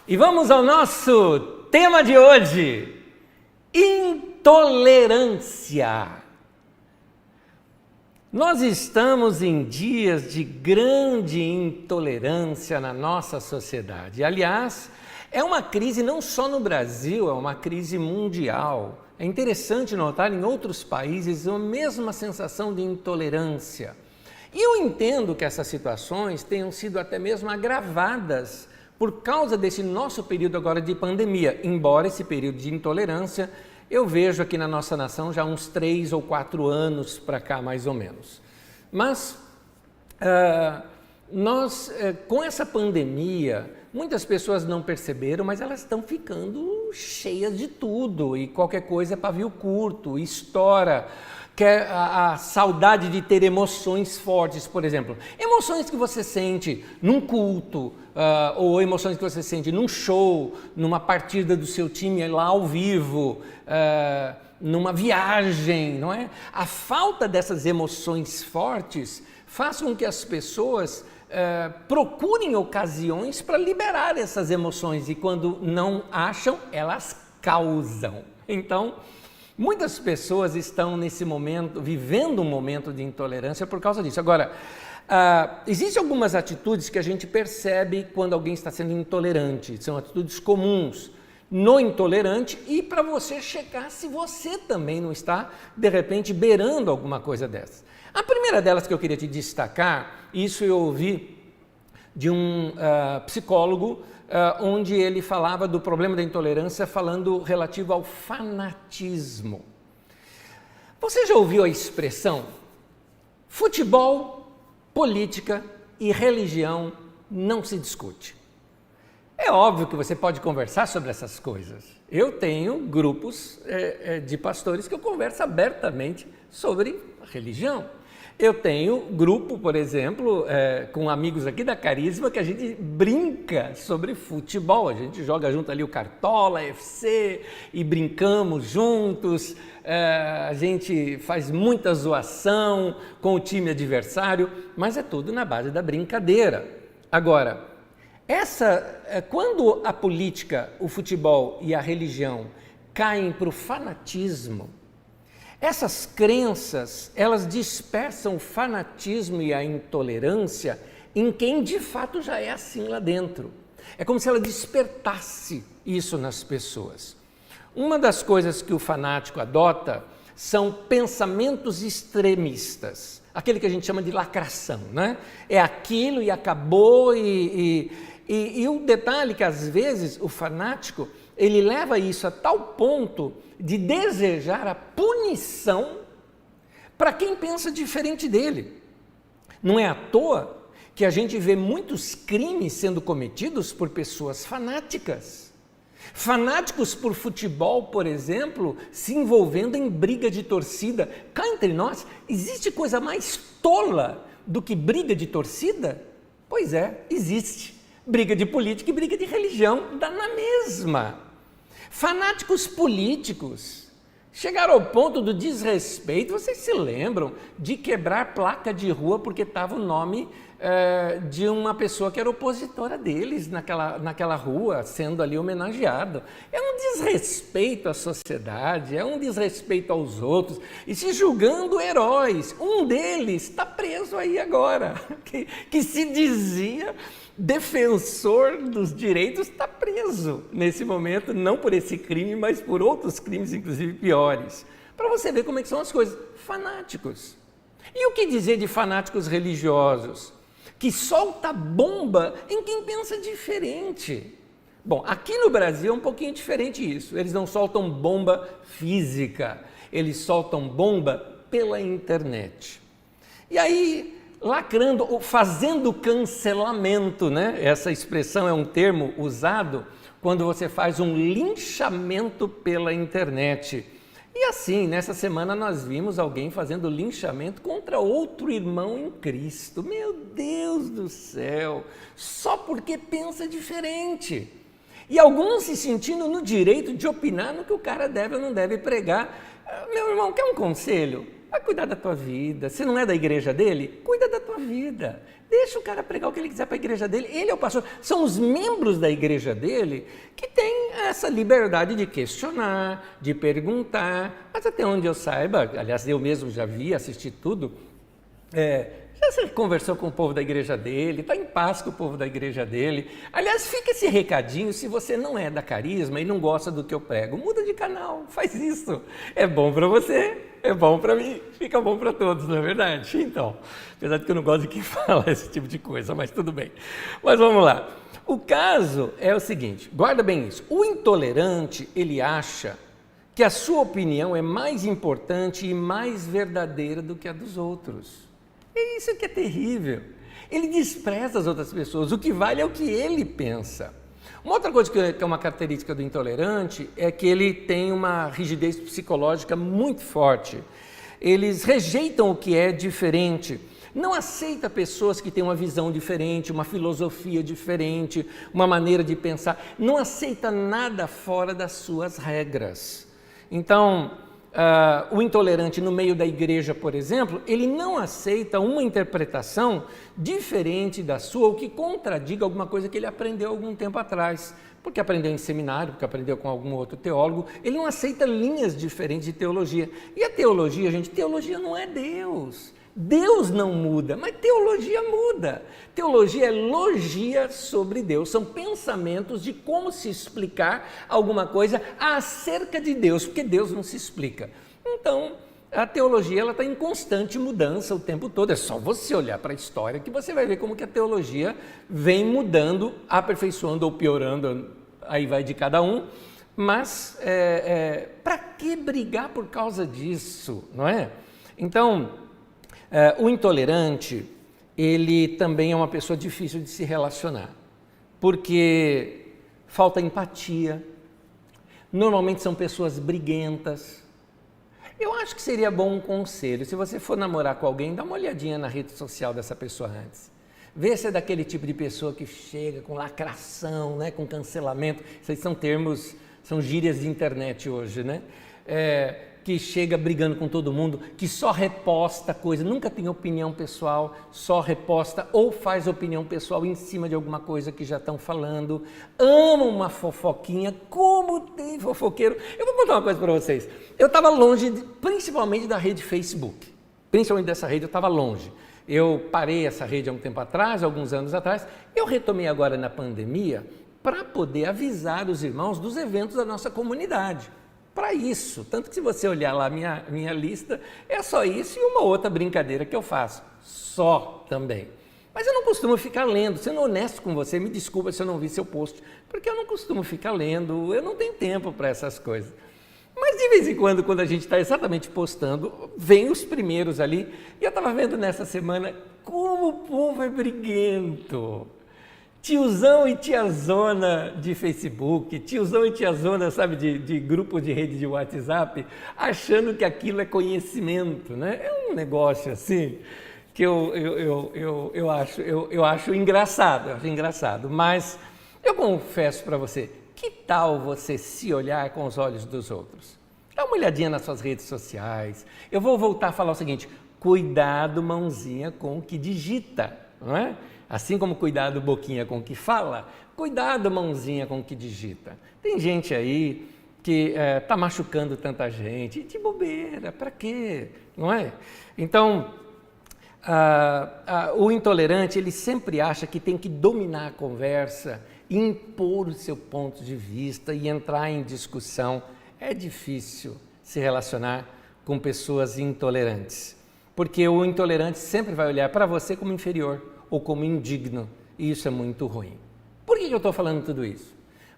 E vamos ao nosso tema de hoje: intolerância. Nós estamos em dias de grande intolerância na nossa sociedade. Aliás, é uma crise não só no Brasil, é uma crise mundial. É interessante notar em outros países a mesma sensação de intolerância. E eu entendo que essas situações tenham sido até mesmo agravadas por causa desse nosso período agora de pandemia, embora esse período de intolerância eu vejo aqui na nossa nação já uns 3 ou 4 anos para cá, mais ou menos. Mas com essa pandemia, muitas pessoas não perceberam, mas elas estão ficando cheias de tudo e qualquer coisa é pavio curto, estoura. Quer a saudade de ter emoções fortes, por exemplo, emoções que você sente num culto, ou emoções que você sente num show, numa partida do seu time lá ao vivo, numa viagem, não é? A falta dessas emoções fortes faz com que as pessoas procurem ocasiões para liberar essas emoções e quando não acham, elas causam. Então, muitas pessoas estão nesse momento, vivendo um momento de intolerância por causa disso. Agora, existem algumas atitudes que a gente percebe quando alguém está sendo intolerante, são atitudes comuns no intolerante e para você checar se você também não está, de repente, beirando alguma coisa dessas. A primeira delas que eu queria te destacar, isso eu ouvi de um psicólogo, onde ele falava do problema da intolerância, falando relativo ao fanatismo. Você já ouviu a expressão futebol, política e religião não se discute? É óbvio que você pode conversar sobre essas coisas. Eu tenho grupos de pastores que eu converso abertamente sobre a religião. Eu tenho grupo, por exemplo, com amigos aqui da Carisma, que a gente brinca sobre futebol. A gente joga junto ali o Cartola, FC, e brincamos juntos. A gente faz muita zoação com o time adversário, mas é tudo na base da brincadeira. Agora, quando a política, o futebol e a religião caem para o fanatismo, essas crenças, elas dispersam o fanatismo e a intolerância em quem de fato já é assim lá dentro. É como se ela despertasse isso nas pessoas. Uma das coisas que o fanático adota são pensamentos extremistas, aquele que a gente chama de lacração, né? É aquilo e acabou e o detalhe que às vezes o fanático, ele leva isso a tal ponto de desejar a punição para quem pensa diferente dele. Não é à toa que a gente vê muitos crimes sendo cometidos por pessoas fanáticas. Fanáticos por futebol, por exemplo, se envolvendo em briga de torcida. Cá entre nós, existe coisa mais tola do que briga de torcida? Pois é, existe. Briga de política e briga de religião dá na mesma. Fanáticos políticos chegaram ao ponto do desrespeito. Vocês se lembram de quebrar placa de rua porque estava o nome de uma pessoa que era opositora deles naquela rua, sendo ali homenageado. É um desrespeito à sociedade, é um desrespeito aos outros e se julgando heróis. Um deles está preso aí agora, que se dizia defensor dos direitos, está preso nesse momento, não por esse crime, mas por outros crimes, inclusive piores. Para você ver como é que são as coisas. Fanáticos. E o que dizer de fanáticos religiosos? Que solta bomba em quem pensa diferente. Bom, aqui no Brasil é um pouquinho diferente isso. Eles não soltam bomba física, eles soltam bomba pela internet. E aí, lacrando, ou fazendo cancelamento, né? Essa expressão é um termo usado quando você faz um linchamento pela internet. E assim, nessa semana nós vimos alguém fazendo linchamento contra outro irmão em Cristo. Meu Deus do céu! Só porque pensa diferente. E alguns se sentindo no direito de opinar no que o cara deve ou não deve pregar. Meu irmão, quer um conselho? Vai cuidar da tua vida. Se não é da igreja dele, cuida da tua tua vida. Deixa o cara pregar o que ele quiser para a igreja dele. Ele é o pastor. São os membros da igreja dele que têm essa liberdade de questionar, de perguntar. Mas até onde eu saiba, aliás, eu mesmo já vi, assisti tudo, já você conversou com o povo da igreja dele, está em paz com o povo da igreja dele. Aliás, fica esse recadinho, se você não é da Carisma e não gosta do que eu prego, muda de canal, faz isso. É bom para você, é bom para mim, fica bom para todos, não é verdade? Então, apesar de que eu não gosto de quem fala esse tipo de coisa, mas tudo bem. Mas vamos lá. O caso é o seguinte, guarda bem isso. O intolerante, ele acha que a sua opinião é mais importante e mais verdadeira do que a dos outros. É isso que é terrível. Ele despreza as outras pessoas, o que vale é o que ele pensa. Uma outra coisa que é uma característica do intolerante é que ele tem uma rigidez psicológica muito forte. Eles rejeitam o que é diferente, não aceita pessoas que têm uma visão diferente, uma filosofia diferente, uma maneira de pensar, não aceita nada fora das suas regras. Então, o intolerante no meio da igreja, por exemplo, ele não aceita uma interpretação diferente da sua ou que contradiga alguma coisa que ele aprendeu algum tempo atrás, porque aprendeu em seminário, porque aprendeu com algum outro teólogo. Ele não aceita linhas diferentes de teologia. E a teologia, gente, teologia não é Deus. Deus não muda, mas teologia muda. Teologia é logia sobre Deus, são pensamentos de como se explicar alguma coisa acerca de Deus, porque Deus não se explica. Então, a teologia está em constante mudança o tempo todo, é só você olhar para a história que você vai ver como que a teologia vem mudando, aperfeiçoando ou piorando, aí vai de cada um, mas para que brigar por causa disso, não é? Então, o intolerante, ele também é uma pessoa difícil de se relacionar, porque falta empatia, normalmente são pessoas briguentas. Eu acho que seria bom um conselho, se você for namorar com alguém, dá uma olhadinha na rede social dessa pessoa antes. Vê se é daquele tipo de pessoa que chega com lacração, né, com cancelamento, esses são termos, são gírias de internet hoje, né? Que chega brigando com todo mundo, que só reposta coisa, nunca tem opinião pessoal, só reposta ou faz opinião pessoal em cima de alguma coisa que já estão falando, ama uma fofoquinha, como tem fofoqueiro. Eu vou contar uma coisa para vocês, eu estava longe, principalmente da rede Facebook, principalmente dessa rede eu estava longe. Eu parei essa rede há um tempo atrás, alguns anos atrás, eu retomei agora na pandemia para poder avisar os irmãos dos eventos da nossa comunidade. Para isso, tanto que se você olhar lá minha lista, é só isso e uma outra brincadeira que eu faço, só também. Mas eu não costumo ficar lendo, sendo honesto com você, me desculpa se eu não vi seu post, porque eu não costumo ficar lendo, eu não tenho tempo para essas coisas. Mas de vez em quando a gente está exatamente postando, vem os primeiros ali, e eu estava vendo nessa semana como o povo é briguento. Tiozão e tiazona de Facebook, tiozão e tiazona, sabe, de grupo de rede de WhatsApp, achando que aquilo é conhecimento, né? É um negócio assim que eu acho engraçado, mas eu confesso para você, que tal você se olhar com os olhos dos outros? Dá uma olhadinha nas suas redes sociais. Eu vou voltar a falar o seguinte, cuidado, mãozinha, com o que digita, não é? Assim como cuidado boquinha com o que fala, cuidado mãozinha com o que digita. Tem gente aí que está machucando tanta gente, de bobeira, para quê? Não é? Então, o intolerante, ele sempre acha que tem que dominar a conversa, impor o seu ponto de vista e entrar em discussão. É difícil se relacionar com pessoas intolerantes, porque o intolerante sempre vai olhar para você como inferior, ou como indigno, e isso é muito ruim. Por que eu estou falando tudo isso?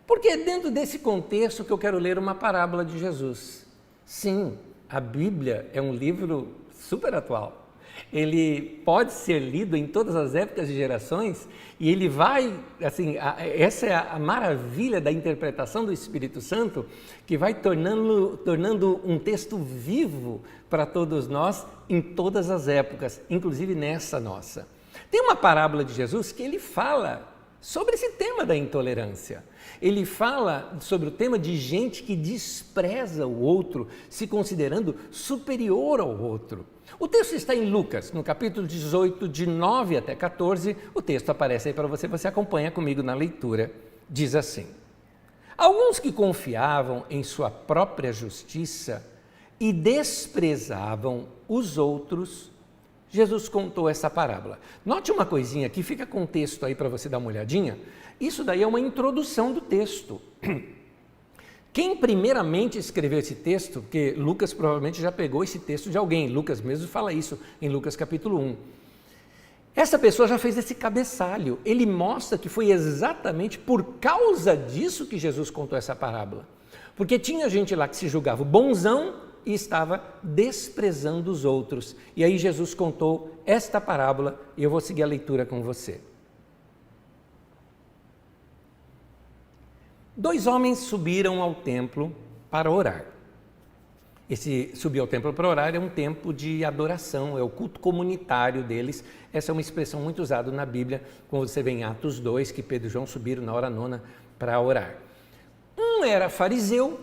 Porque é dentro desse contexto que eu quero ler uma parábola de Jesus. Sim, a Bíblia é um livro super atual. Ele pode ser lido em todas as épocas e gerações, e ele vai, assim, essa é a maravilha da interpretação do Espírito Santo, que vai tornando um texto vivo para todos nós em todas as épocas, inclusive nessa nossa. Tem uma parábola de Jesus que ele fala sobre esse tema da intolerância. Ele fala sobre o tema de gente que despreza o outro, se considerando superior ao outro. O texto está em Lucas, no capítulo 18, de 9 até 14. O texto aparece aí para você, você acompanha comigo na leitura. Diz assim: alguns que confiavam em sua própria justiça e desprezavam os outros, Jesus contou essa parábola. Note uma coisinha aqui, fica com o texto aí para você dar uma olhadinha. Isso daí é uma introdução do texto. Quem primeiramente escreveu esse texto, porque Lucas provavelmente já pegou esse texto de alguém, Lucas mesmo fala isso em Lucas capítulo 1. Essa pessoa já fez esse cabeçalho, ele mostra que foi exatamente por causa disso que Jesus contou essa parábola. Porque tinha gente lá que se julgava bonzão e estava desprezando os outros. E aí Jesus contou esta parábola e eu vou seguir a leitura com você. 2 homens subiram ao templo para orar. Esse subir ao templo para orar é um tempo de adoração, é o culto comunitário deles. Essa é uma expressão muito usada na Bíblia, quando você vê em Atos 2, que Pedro e João subiram na hora nona para orar. Um era fariseu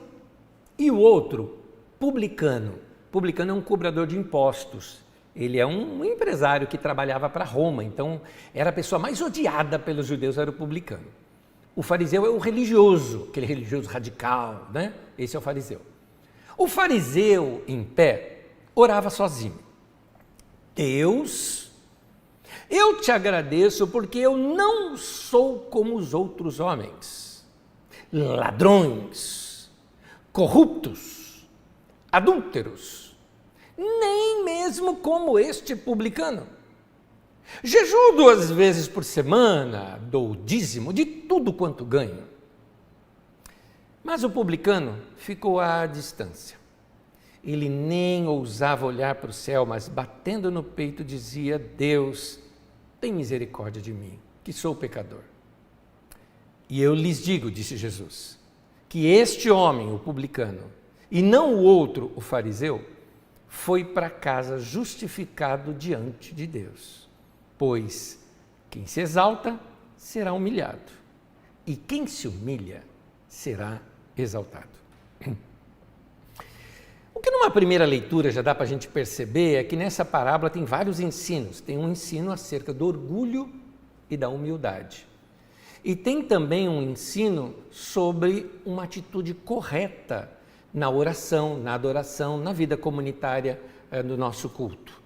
e o outro publicano. Publicano é um cobrador de impostos. Ele é um empresário que trabalhava para Roma, então era a pessoa mais odiada pelos judeus, era o publicano. O fariseu é o religioso, aquele religioso radical, né? Esse é o fariseu. O fariseu, em pé, orava sozinho. Deus, eu te agradeço porque eu não sou como os outros homens, ladrões, corruptos, adúlteros, nem mesmo como este publicano. Jejuo 2 vezes por semana, dou o dízimo de tudo quanto ganho. Mas o publicano ficou à distância. Ele nem ousava olhar para o céu, mas batendo no peito dizia: Deus, tem misericórdia de mim, que sou pecador. E eu lhes digo, disse Jesus, que este homem, o publicano, e não o outro, o fariseu, foi para casa justificado diante de Deus. Pois quem se exalta será humilhado, e quem se humilha será exaltado. O que numa primeira leitura já dá para a gente perceber é que nessa parábola tem vários ensinos. Tem um ensino acerca do orgulho e da humildade. E tem também um ensino sobre uma atitude correta na oração, na adoração, na vida comunitária do nosso culto.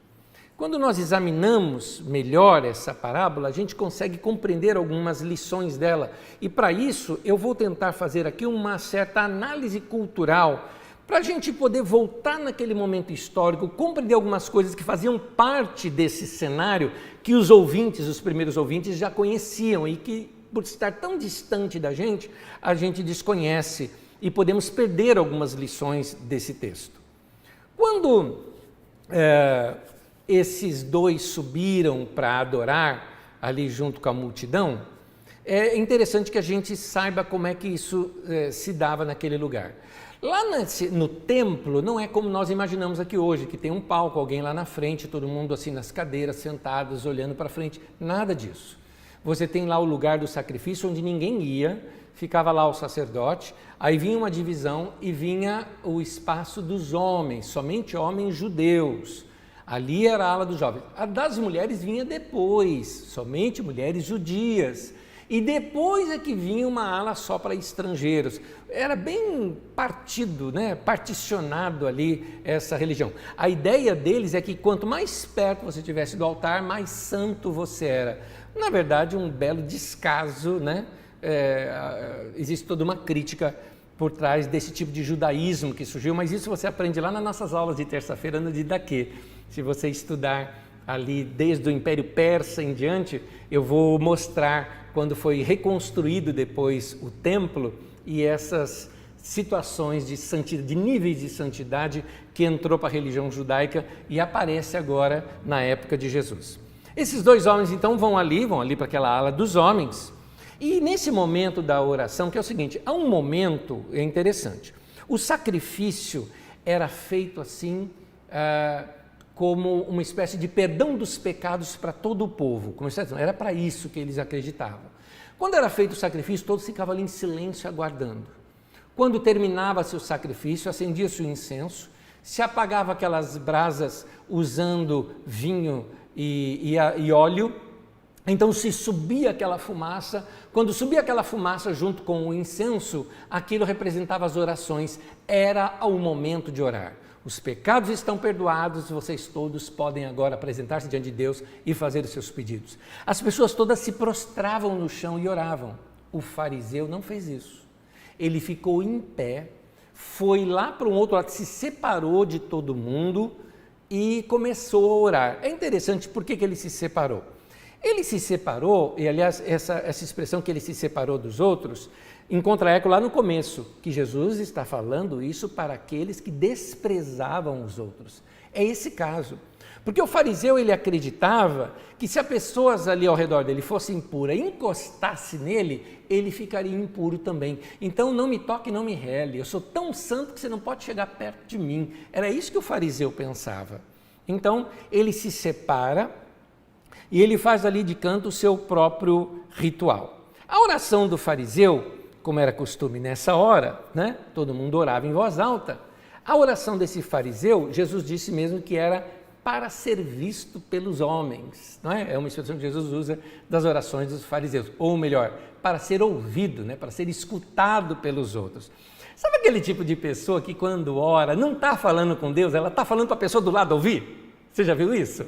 Quando nós examinamos melhor essa parábola, a gente consegue compreender algumas lições dela. E para isso, eu vou tentar fazer aqui uma certa análise cultural, para a gente poder voltar naquele momento histórico, compreender algumas coisas que faziam parte desse cenário que os ouvintes, os primeiros ouvintes, já conheciam e que, por estar tão distante da gente, a gente desconhece e podemos perder algumas lições desse texto. Quando esses 2 subiram para adorar ali junto com a multidão, é interessante que a gente saiba como é que isso se dava naquele lugar. Lá no templo não é como nós imaginamos aqui hoje, que tem um palco, alguém lá na frente, todo mundo assim nas cadeiras, sentados, olhando para frente, nada disso. Você tem lá o lugar do sacrifício onde ninguém ia, ficava lá o sacerdote, aí vinha uma divisão e vinha o espaço dos homens, somente homens judeus. Ali era a ala dos jovens. A das mulheres vinha depois, somente mulheres judias. E depois é que vinha uma ala só para estrangeiros. Era bem partido, né? Particionado ali essa religião. A ideia deles é que quanto mais perto você estivesse do altar, mais santo você era. Na verdade, um belo descaso, né? Existe toda uma crítica por trás desse tipo de judaísmo que surgiu, mas isso você aprende lá nas nossas aulas de terça-feira no Didaquê. Se você estudar ali desde o Império Persa em diante, eu vou mostrar quando foi reconstruído depois o templo e essas situações de santidade, de níveis de santidade que entrou para a religião judaica e aparece agora na época de Jesus. Esses 2 homens então vão ali para aquela ala dos homens. E nesse momento da oração, que é o seguinte, há um momento, é interessante, o sacrifício era feito assim, como uma espécie de perdão dos pecados para todo o povo, era para isso que eles acreditavam. Quando era feito o sacrifício, todos ficavam ali em silêncio aguardando. Quando terminava-se o sacrifício, acendia-se o incenso, se apagava aquelas brasas usando vinho e óleo, então se subia aquela fumaça. Quando subia aquela fumaça junto com o incenso, aquilo representava as orações, era o momento de orar. Os pecados estão perdoados, vocês todos podem agora apresentar-se diante de Deus e fazer os seus pedidos. As pessoas todas se prostravam no chão e oravam. O fariseu não fez isso. Ele ficou em pé, foi lá para um outro lado, se separou de todo mundo e começou a orar. É interessante, por que ele se separou? Ele se separou, e aliás, essa expressão que ele se separou dos outros, encontra eco lá no começo, que Jesus está falando isso para aqueles que desprezavam os outros. É esse caso. Porque o fariseu, ele acreditava que se as pessoas ali ao redor dele fossem impuras e encostasse nele, ele ficaria impuro também. Então, não me toque, não me rele, eu sou tão santo que você não pode chegar perto de mim. Era isso que o fariseu pensava. Então, ele se separa e ele faz ali de canto o seu próprio ritual. A oração do fariseu, como era costume nessa hora, né? Todo mundo orava em voz alta. A oração desse fariseu, Jesus disse mesmo que era para ser visto pelos homens, não é? É uma expressão que Jesus usa das orações dos fariseus, ou melhor, para ser ouvido, né? Para ser escutado pelos outros. Sabe aquele tipo de pessoa que quando ora não está falando com Deus, ela está falando para a pessoa do lado ouvir? Você já viu isso?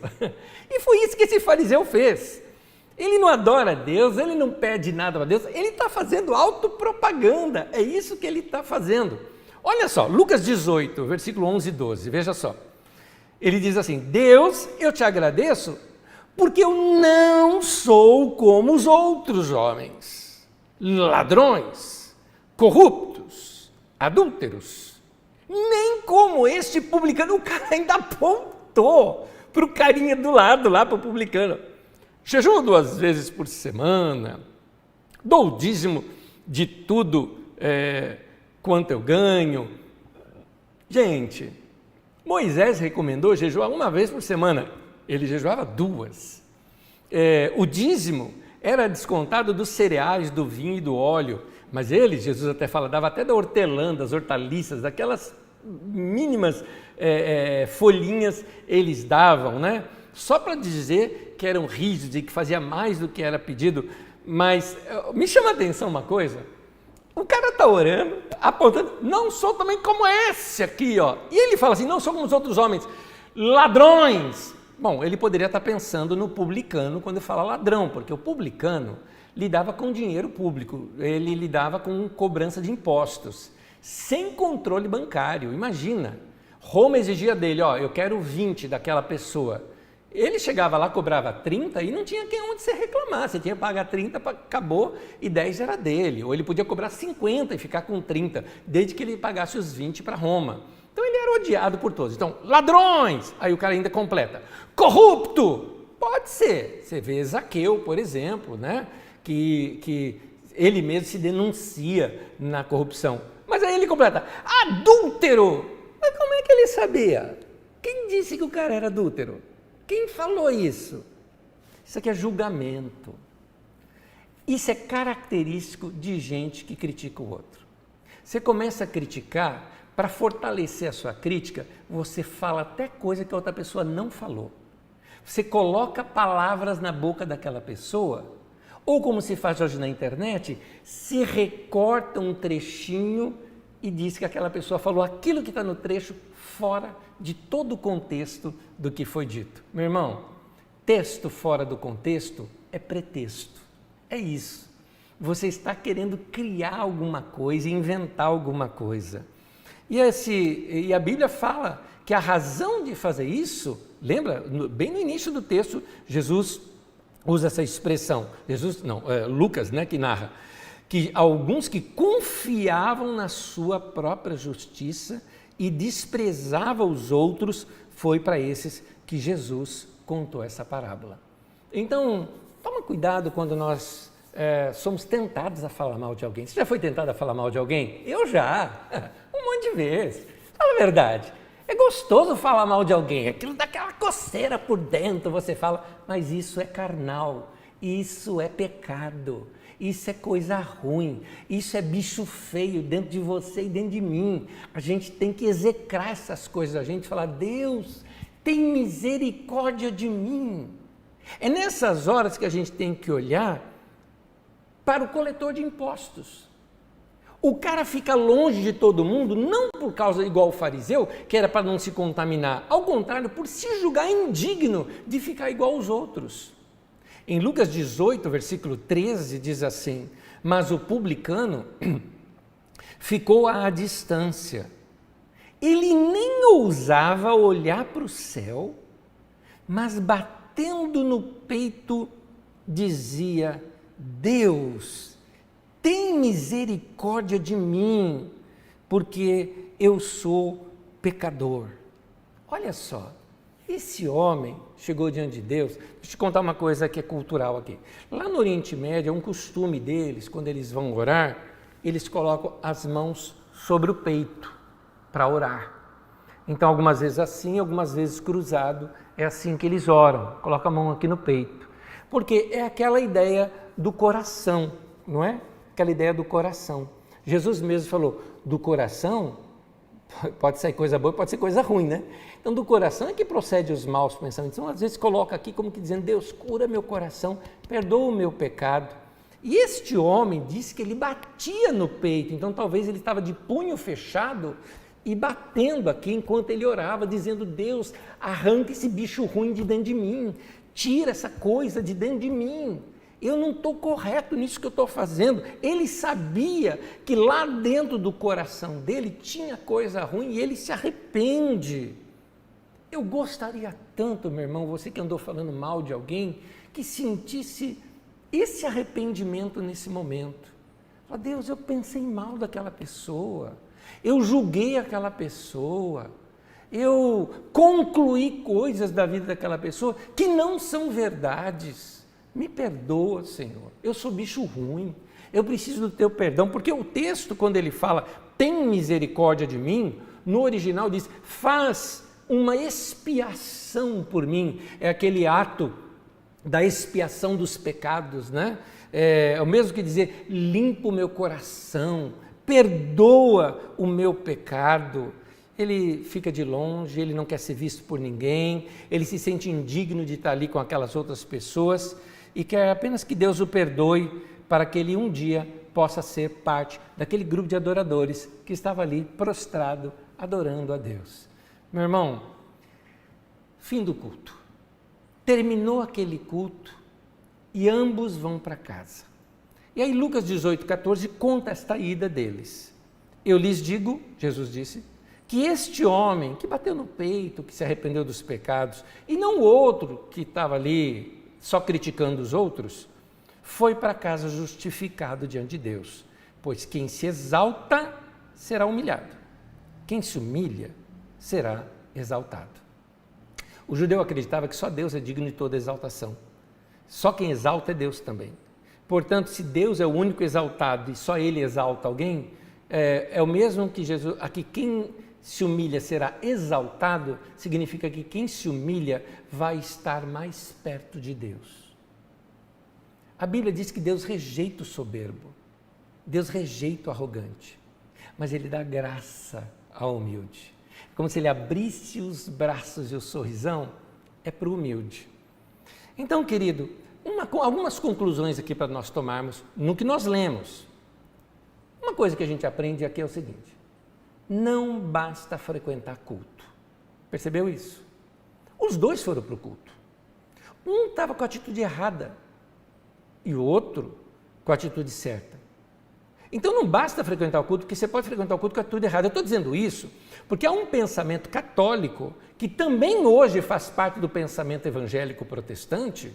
E foi isso que esse fariseu fez. Ele não adora Deus, ele não pede nada para Deus, ele está fazendo autopropaganda, é isso que ele está fazendo. Olha só, Lucas 18, versículo 11 e 12, veja só. Ele diz assim: Deus, eu te agradeço porque eu não sou como os outros homens, ladrões, corruptos, adúlteros, nem como este publicano. O cara ainda apontou para o carinha do lado, lá para o publicano. Jejuo 2 vezes por semana, dou o dízimo de tudo quanto eu ganho. Gente, Moisés recomendou jejuar 1 vez por semana, ele jejuava 2. O dízimo era descontado dos cereais, do vinho e do óleo, mas ele, Jesus até fala, dava até da hortelã, das hortaliças, daquelas mínimas folhinhas eles davam, né? Só para dizer que eram rígidos e que fazia mais do que era pedido. Mas me chama a atenção uma coisa, o cara está orando, apontando, não sou também como esse aqui, ó. E ele fala assim, não sou como os outros homens, ladrões. Bom, ele poderia estar pensando no publicano quando fala ladrão, porque o publicano lidava com dinheiro público, ele lidava com cobrança de impostos, sem controle bancário. Imagina, Roma exigia dele, ó, eu quero 20 daquela pessoa. Ele chegava lá, cobrava 30 e não tinha onde você reclamar, você tinha que pagar 30, acabou, e 10 era dele. Ou ele podia cobrar 50 e ficar com 30, desde que ele pagasse os 20 para Roma. Então ele era odiado por todos. Então, ladrões, aí o cara ainda completa. Corrupto, pode ser. Você vê Zaqueu, por exemplo, né? que ele mesmo se denuncia na corrupção. Mas aí ele completa, adúltero. Mas como é que ele sabia? Quem disse que o cara era adúltero? Quem falou isso? Isso aqui é julgamento. Isso é característico de gente que critica o outro. Você começa a criticar, para fortalecer a sua crítica, você fala até coisa que a outra pessoa não falou. Você coloca palavras na boca daquela pessoa, ou como se faz hoje na internet, se recorta um trechinho e diz que aquela pessoa falou aquilo que está no trecho fora de todo o contexto do que foi dito. Meu irmão, texto fora do contexto é pretexto, é isso. Você está querendo criar alguma coisa, inventar alguma coisa. E a Bíblia fala que a razão de fazer isso, lembra, bem no início do texto, Jesus usa essa expressão, Lucas, né, que narra, que alguns que confiavam na sua própria justiça e desprezavam os outros, foi para esses que Jesus contou essa parábola. Então, toma cuidado quando nós somos tentados a falar mal de alguém. Você já foi tentado a falar mal de alguém? Eu já, um monte de vezes. Fala a verdade, é gostoso falar mal de alguém, aquilo dá aquela coceira por dentro, você fala, mas isso é carnal. Isso é pecado, isso é coisa ruim, isso é bicho feio dentro de você e dentro de mim. A gente tem que execrar essas coisas, a gente falar, Deus, tem misericórdia de mim. É nessas horas que a gente tem que olhar para o coletor de impostos. O cara fica longe de todo mundo, não por causa igual o fariseu, que era para não se contaminar, ao contrário, por se julgar indigno de ficar igual aos outros. Em Lucas 18, versículo 13, diz assim, mas o publicano ficou à distância. Ele nem ousava olhar para o céu, mas batendo no peito dizia, Deus, tem misericórdia de mim, porque eu sou pecador. Olha só, esse homem chegou diante de Deus. Deixa eu te contar uma coisa que é cultural aqui. Lá no Oriente Médio, é um costume deles, quando eles vão orar, eles colocam as mãos sobre o peito para orar. Então, algumas vezes assim, algumas vezes cruzado, é assim que eles oram, colocam a mão aqui no peito. Porque é aquela ideia do coração, não é? Aquela ideia do coração. Jesus mesmo falou, do coração pode sair coisa boa, pode ser coisa ruim, né? Então, do coração é que procede os maus pensamentos. Então, às vezes coloca aqui como que dizendo, Deus, cura meu coração, perdoa o meu pecado. E este homem disse que ele batia no peito, então talvez ele estava de punho fechado e batendo aqui enquanto ele orava, dizendo, Deus, arranca esse bicho ruim de dentro de mim, tira essa coisa de dentro de mim. Eu não estou correto nisso que eu estou fazendo. Ele sabia que lá dentro do coração dele tinha coisa ruim e ele se arrepende. Eu gostaria tanto, meu irmão, você que andou falando mal de alguém, que sentisse esse arrependimento nesse momento. Fala, Deus, eu pensei mal daquela pessoa, eu julguei aquela pessoa, eu concluí coisas da vida daquela pessoa que não são verdades. Me perdoa, Senhor, eu sou bicho ruim, eu preciso do teu perdão, porque o texto, quando ele fala, tem misericórdia de mim, no original diz, faz uma expiação por mim, é aquele ato da expiação dos pecados, né? É o mesmo que dizer, limpa o meu coração, perdoa o meu pecado. Ele fica de longe, ele não quer ser visto por ninguém, ele se sente indigno de estar ali com aquelas outras pessoas, e quer apenas que Deus o perdoe para que ele um dia possa ser parte daquele grupo de adoradores que estava ali prostrado, adorando a Deus. Meu irmão, fim do culto. Terminou aquele culto e ambos vão para casa. E aí Lucas 18, 14 conta esta ida deles. Eu lhes digo, Jesus disse, que este homem que bateu no peito, que se arrependeu dos pecados, e não o outro que estava ali só criticando os outros, foi para casa justificado diante de Deus. Pois quem se exalta será humilhado, quem se humilha será exaltado. O judeu acreditava que só Deus é digno de toda exaltação. Só quem exalta é Deus também. Portanto, se Deus é o único exaltado e só Ele exalta alguém, é o mesmo que Jesus, aqui quem se humilha será exaltado, significa que quem se humilha vai estar mais perto de Deus. A Bíblia diz que Deus rejeita o soberbo, Deus rejeita o arrogante, mas Ele dá graça ao humilde. Como se Ele abrisse os braços e o sorrisão, é para o humilde. Então, querido, algumas conclusões aqui para nós tomarmos no que nós lemos. Uma coisa que a gente aprende aqui é o seguinte, não basta frequentar culto. Percebeu isso? Os dois foram para o culto. Um estava com a atitude errada e o outro com a atitude certa. Então não basta frequentar o culto, porque você pode frequentar o culto com a atitude errada. Eu estou dizendo isso porque há um pensamento católico que também hoje faz parte do pensamento evangélico protestante,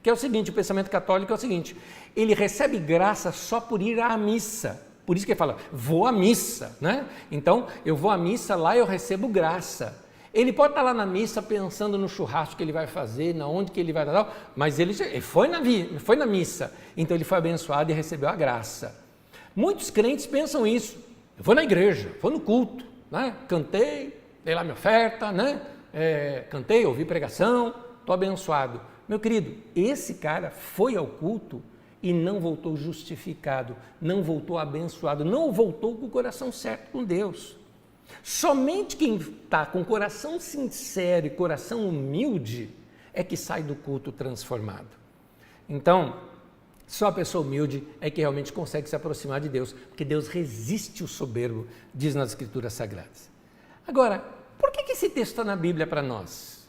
que é o seguinte, o pensamento católico é o seguinte, ele recebe graça só por ir à missa. Por isso que ele fala, vou à missa, né? Então, eu vou à missa, lá eu recebo graça. Ele pode estar lá na missa pensando no churrasco que ele vai fazer, na onde que ele vai dar, mas ele foi na missa, então ele foi abençoado e recebeu a graça. Muitos crentes pensam isso, eu vou na igreja, vou no culto, né? Cantei, dei lá minha oferta, né? Cantei, ouvi pregação, estou abençoado. Meu querido, esse cara foi ao culto e não voltou justificado, não voltou abençoado, não voltou com o coração certo com Deus. Somente quem está com coração sincero e coração humilde é que sai do culto transformado. Então, só a pessoa humilde é que realmente consegue se aproximar de Deus, porque Deus resiste o soberbo, diz nas Escrituras Sagradas. Agora, por que esse texto está na Bíblia para nós?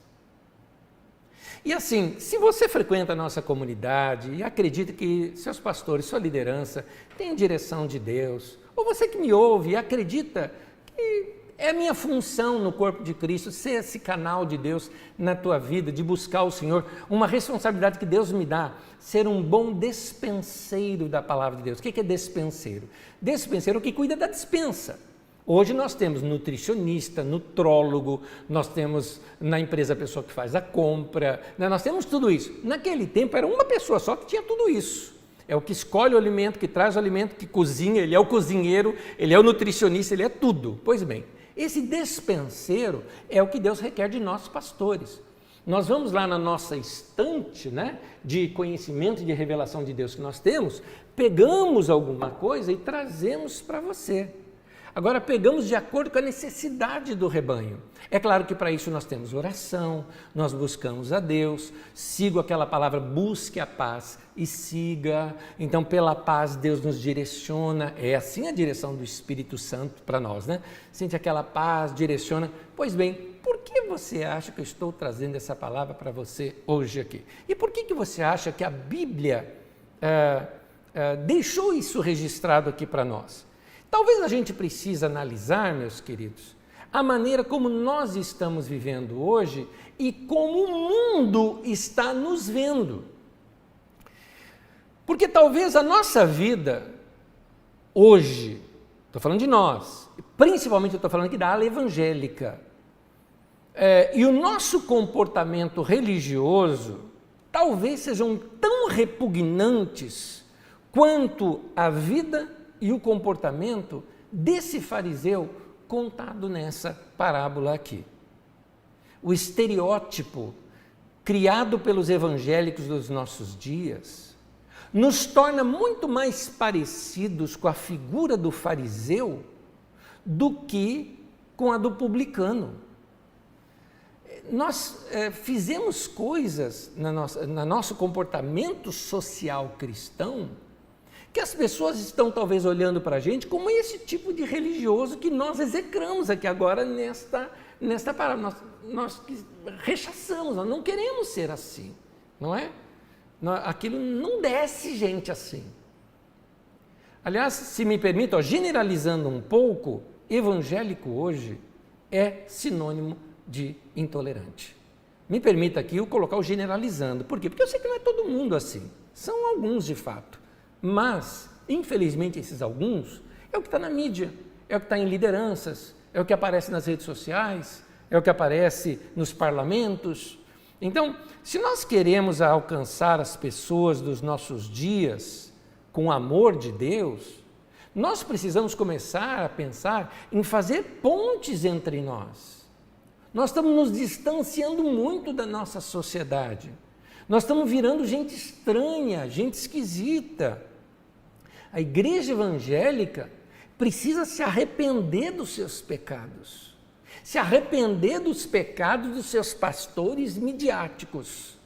E assim, se você frequenta a nossa comunidade e acredita que seus pastores, sua liderança, têm direção de Deus, ou você que me ouve e acredita que é a minha função no corpo de Cristo ser esse canal de Deus na tua vida, de buscar o Senhor, uma responsabilidade que Deus me dá, ser um bom despenseiro da palavra de Deus. O que é despenseiro? Despenseiro é o que cuida da despensa. Hoje nós temos nutricionista, nutrólogo, nós temos na empresa a pessoa que faz a compra, né? Nós temos tudo isso. Naquele tempo era uma pessoa só que tinha tudo isso. É o que escolhe o alimento, que traz o alimento, que cozinha, ele é o cozinheiro, ele é o nutricionista, ele é tudo. Pois bem, esse despenseiro é o que Deus requer de nós pastores. Nós vamos lá na nossa estante, né, de conhecimento e de revelação de Deus que nós temos, pegamos alguma coisa e trazemos para você. Agora, pegamos de acordo com a necessidade do rebanho. É claro que para isso nós temos oração, nós buscamos a Deus, sigo aquela palavra, busque a paz e siga. Então, pela paz, Deus nos direciona. É assim a direção do Espírito Santo para nós, né? Sente aquela paz, direciona. Pois bem, por que você acha que eu estou trazendo essa palavra para você hoje aqui? E por que você acha que a Bíblia deixou isso registrado aqui para nós? Talvez a gente precise analisar, meus queridos, a maneira como nós estamos vivendo hoje e como o mundo está nos vendo. Porque talvez a nossa vida hoje, estou falando de nós, principalmente eu estou falando aqui da ala evangélica, e o nosso comportamento religioso talvez sejam tão repugnantes quanto a vida e o comportamento desse fariseu contado nessa parábola aqui. O estereótipo criado pelos evangélicos dos nossos dias nos torna muito mais parecidos com a figura do fariseu do que com a do publicano. Nós fizemos coisas no nosso comportamento social cristão que as pessoas estão talvez olhando para a gente como esse tipo de religioso que nós execramos aqui agora nesta parábola. Nós rechaçamos, nós não queremos ser assim, não é? Aquilo não desce gente assim. Aliás, se me permite, generalizando um pouco, evangélico hoje é sinônimo de intolerante. Me permita aqui eu colocar o generalizando. Por quê? Porque eu sei que não é todo mundo assim. São alguns de fato. Mas, infelizmente, esses alguns é o que está na mídia, é o que está em lideranças, é o que aparece nas redes sociais, é o que aparece nos parlamentos. Então, se nós queremos alcançar as pessoas dos nossos dias com o amor de Deus, nós precisamos começar a pensar em fazer pontes entre nós. Nós estamos nos distanciando muito da nossa sociedade. Nós estamos virando gente estranha, gente esquisita. A igreja evangélica precisa se arrepender dos seus pecados, se arrepender dos pecados dos seus pastores midiáticos,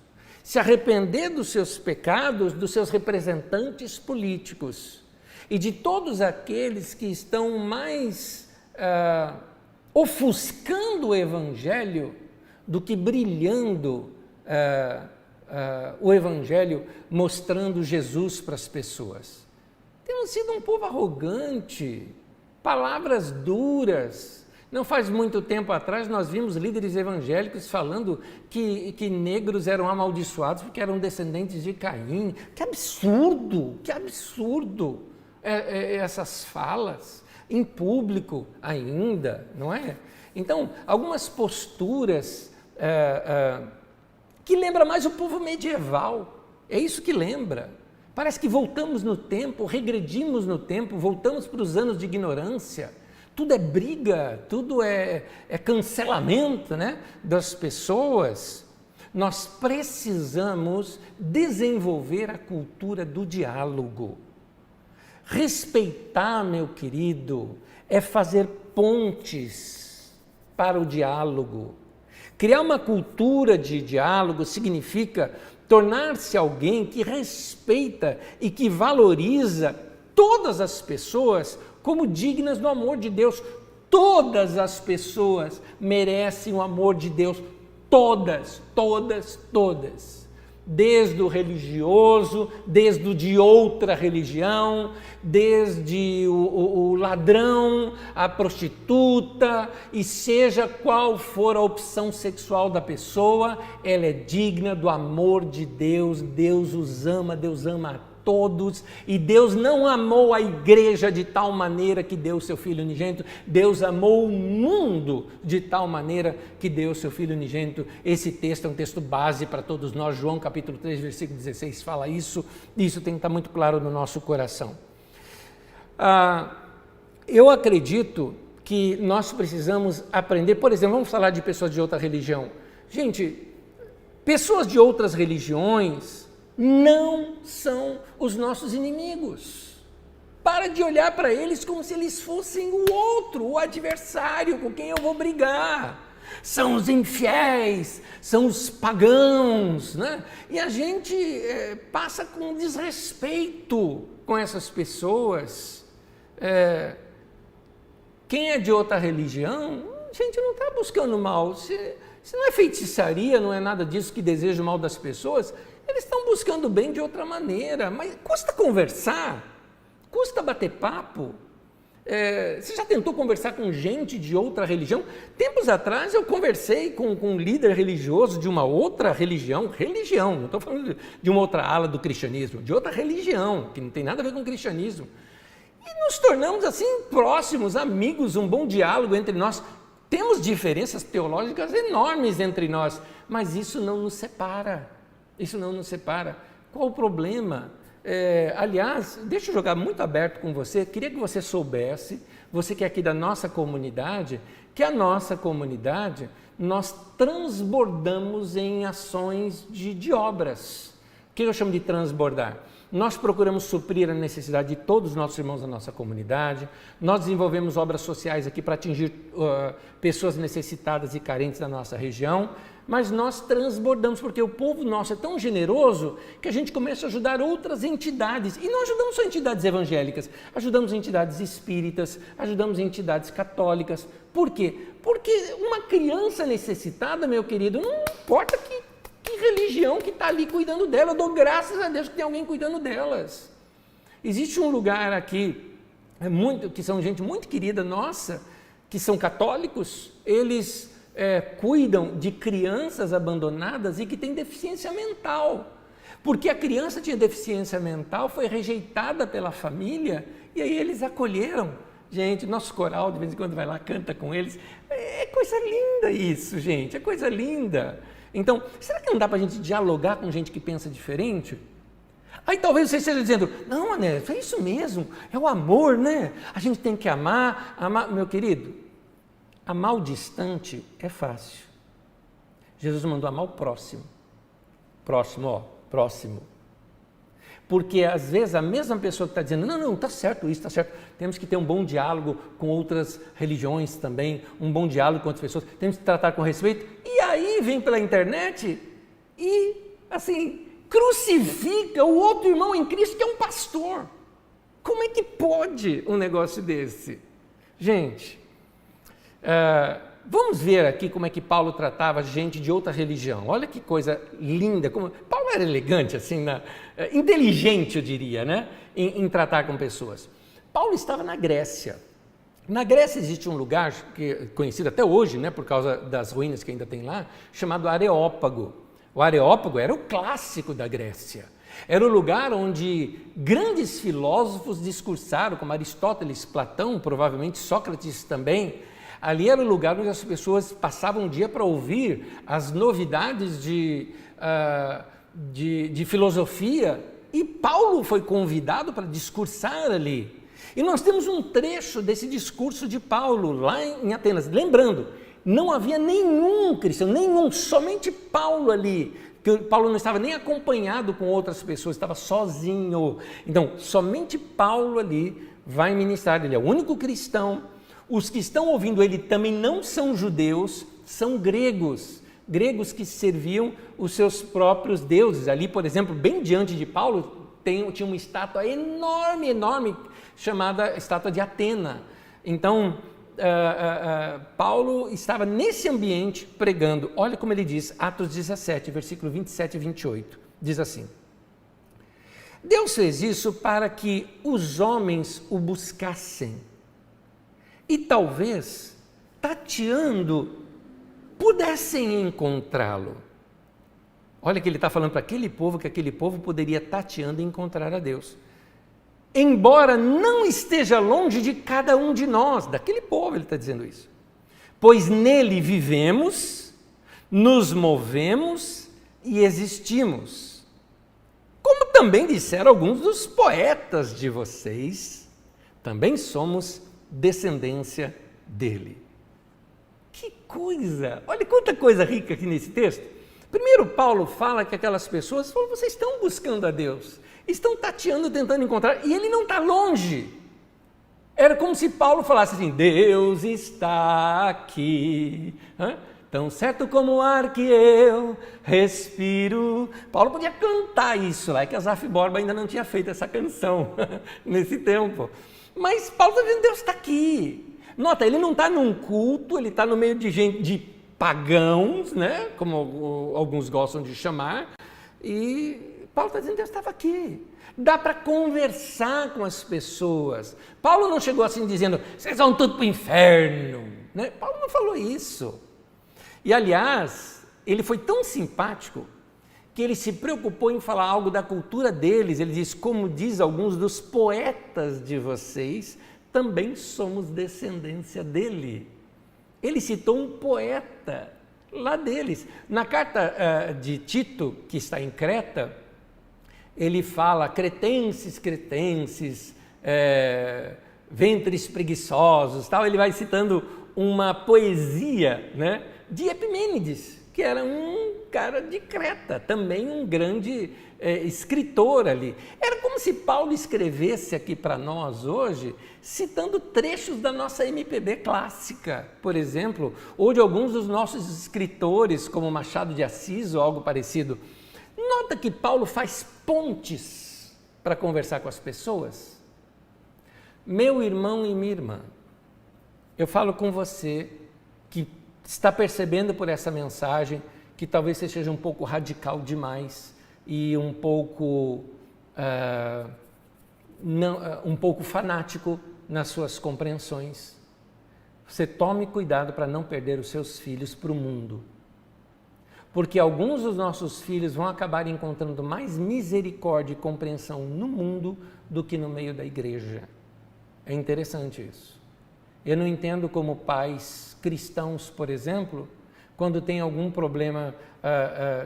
se arrepender dos seus pecados dos seus representantes políticos e de todos aqueles que estão mais ofuscando o evangelho do que brilhando o evangelho, mostrando Jesus para as pessoas. Temos sido um povo arrogante, palavras duras. Não faz muito tempo atrás nós vimos líderes evangélicos falando que negros eram amaldiçoados porque eram descendentes de Caim. Que absurdo essas falas, em público ainda, não é? Então, algumas posturas que lembra mais o povo medieval, é isso que lembra. Parece que voltamos no tempo, regredimos no tempo, voltamos para os anos de ignorância. Tudo é briga, tudo é cancelamento, né, das pessoas. Nós precisamos desenvolver a cultura do diálogo. Respeitar, meu querido, é fazer pontes para o diálogo. Criar uma cultura de diálogo significa tornar-se alguém que respeita e que valoriza todas as pessoas como dignas do amor de Deus. Todas as pessoas merecem o amor de Deus. Todas, todas, todas. Desde o religioso, desde o de outra religião, desde o ladrão, a prostituta, e seja qual for a opção sexual da pessoa, ela é digna do amor de Deus. Deus os ama, Deus ama a todos, e Deus não amou a igreja de tal maneira que deu o seu Filho unigênito, Deus amou o mundo de tal maneira que deu o seu Filho unigênito. Esse texto é um texto base para todos nós, João capítulo 3, versículo 16 fala isso, e isso tem que estar muito claro no nosso coração. Eu acredito que nós precisamos aprender, por exemplo, vamos falar de pessoas de outra religião. Gente, pessoas de outras religiões não são os nossos inimigos. Para de olhar para eles como se eles fossem o outro, o adversário com quem eu vou brigar. São os infiéis, são os pagãos, né? E a gente passa com desrespeito com essas pessoas. Quem é de outra religião, a gente não está buscando mal. Se não é feitiçaria, não é nada disso que deseja o mal das pessoas, eles estão buscando o bem de outra maneira. Mas custa conversar, custa bater papo. Você já tentou conversar com gente de outra religião? Tempos atrás eu conversei com um líder religioso de uma outra religião, não estou falando de uma outra ala do cristianismo, de outra religião, que não tem nada a ver com o cristianismo. E nos tornamos assim próximos, amigos, um bom diálogo entre nós. Temos diferenças teológicas enormes entre nós, mas isso não nos separa. Isso não nos separa. Qual o problema? Aliás, deixa eu jogar muito aberto com você. Queria que você soubesse, você que é aqui da nossa comunidade, que a nossa comunidade, nós transbordamos em ações de obras. O que eu chamo de transbordar? Nós procuramos suprir a necessidade de todos os nossos irmãos da nossa comunidade, nós desenvolvemos obras sociais aqui para atingir pessoas necessitadas e carentes da nossa região, mas nós transbordamos porque o povo nosso é tão generoso que a gente começa a ajudar outras entidades. E não ajudamos só entidades evangélicas, ajudamos entidades espíritas, ajudamos entidades católicas. Por quê? Porque uma criança necessitada, meu querido, não importa que religião que está ali cuidando dela, eu dou graças a Deus que tem alguém cuidando delas. Existe um lugar aqui, que são gente muito querida nossa, que são católicos, eles cuidam de crianças abandonadas e que têm deficiência mental, porque a criança tinha deficiência mental, foi rejeitada pela família, e aí eles acolheram. Gente, nosso coral de vez em quando vai lá, canta com eles, é coisa linda isso, gente, é coisa linda. Então, será que não dá para a gente dialogar com gente que pensa diferente? Aí talvez você esteja dizendo, não, Ané, é isso mesmo, é o amor, né? A gente tem que amar. Meu querido, amar o distante é fácil. Jesus mandou amar o próximo. Próximo. Porque às vezes a mesma pessoa que está dizendo, não, está certo isso, está certo. Temos que ter um bom diálogo com outras religiões também, um bom diálogo com outras pessoas, temos que tratar com respeito. E aí vem pela internet e, assim, crucifica o outro irmão em Cristo que é um pastor. Como é que pode um negócio desse? Gente, vamos ver aqui como é que Paulo tratava gente de outra religião. Olha que coisa linda. Paulo era elegante, assim, inteligente, eu diria, né? Em tratar com pessoas. Paulo estava na Grécia. Na Grécia existe um lugar que é conhecido até hoje, né, por causa das ruínas que ainda tem lá, chamado Areópago. O Areópago era o clássico da Grécia. Era o lugar onde grandes filósofos discursaram, como Aristóteles, Platão, provavelmente Sócrates também. Ali era o lugar onde as pessoas passavam o dia para ouvir as novidades de filosofia, e Paulo foi convidado para discursar ali. E nós temos um trecho desse discurso de Paulo lá em Atenas. Lembrando, não havia nenhum cristão, somente Paulo ali, que Paulo não estava nem acompanhado com outras pessoas, estava sozinho. Então, somente Paulo ali vai ministrar, ele é o único cristão. Os que estão ouvindo ele também não são judeus, são gregos que serviam os seus próprios deuses. Ali, por exemplo, bem diante de Paulo, tinha uma estátua enorme, chamada estátua de Atena. Então, Paulo estava nesse ambiente pregando. Olha como ele diz, Atos 17, versículo 27 e 28, diz assim: Deus fez isso para que os homens o buscassem e talvez, tateando, pudessem encontrá-lo. Olha que ele está falando para aquele povo, que aquele povo poderia tateando encontrar a Deus. Embora não esteja longe de cada um de nós, daquele povo ele está dizendo isso. Pois nele vivemos, nos movemos e existimos. Como também disseram alguns dos poetas de vocês, também somos descendência dele. Que coisa! Olha quanta coisa rica aqui nesse texto. Primeiro, Paulo fala que aquelas pessoas, vocês estão buscando a Deus, estão tateando, tentando encontrar, e ele não está longe. Era como se Paulo falasse assim: Deus está aqui, tão certo como o ar que eu respiro. Paulo podia cantar isso lá, é que Asaf Borba ainda não tinha feito essa canção nesse tempo. Mas Paulo está dizendo: Deus está aqui. Nota, ele não está num culto, ele está no meio de gente, de pagãos, né? Como alguns gostam de chamar, e Paulo está dizendo: Deus estava aqui. Dá para conversar com as pessoas. Paulo não chegou assim dizendo: vocês vão tudo para o inferno, né? Paulo não falou isso. E aliás, ele foi tão simpático que ele se preocupou em falar algo da cultura deles. Ele diz: como diz alguns dos poetas de vocês, também somos descendência dele. Ele citou um poeta lá deles. Na carta de Tito, que está em Creta, ele fala: cretenses, ventres preguiçosos, tal. Ele vai citando uma poesia, né, de Epimênides, que era um cara de Creta, também um grande escritor ali. Era como se Paulo escrevesse aqui para nós hoje, citando trechos da nossa MPB clássica, por exemplo, ou de alguns dos nossos escritores, como Machado de Assis ou algo parecido. Nota que Paulo faz pontes para conversar com as pessoas. Meu irmão e minha irmã, eu falo com você que está percebendo por essa mensagem que talvez você seja um pouco radical demais e um pouco fanático nas suas compreensões. Você tome cuidado para não perder os seus filhos para o mundo. Porque alguns dos nossos filhos vão acabar encontrando mais misericórdia e compreensão no mundo do que no meio da igreja. É interessante isso. Eu não entendo como pais cristãos, por exemplo, quando tem algum problema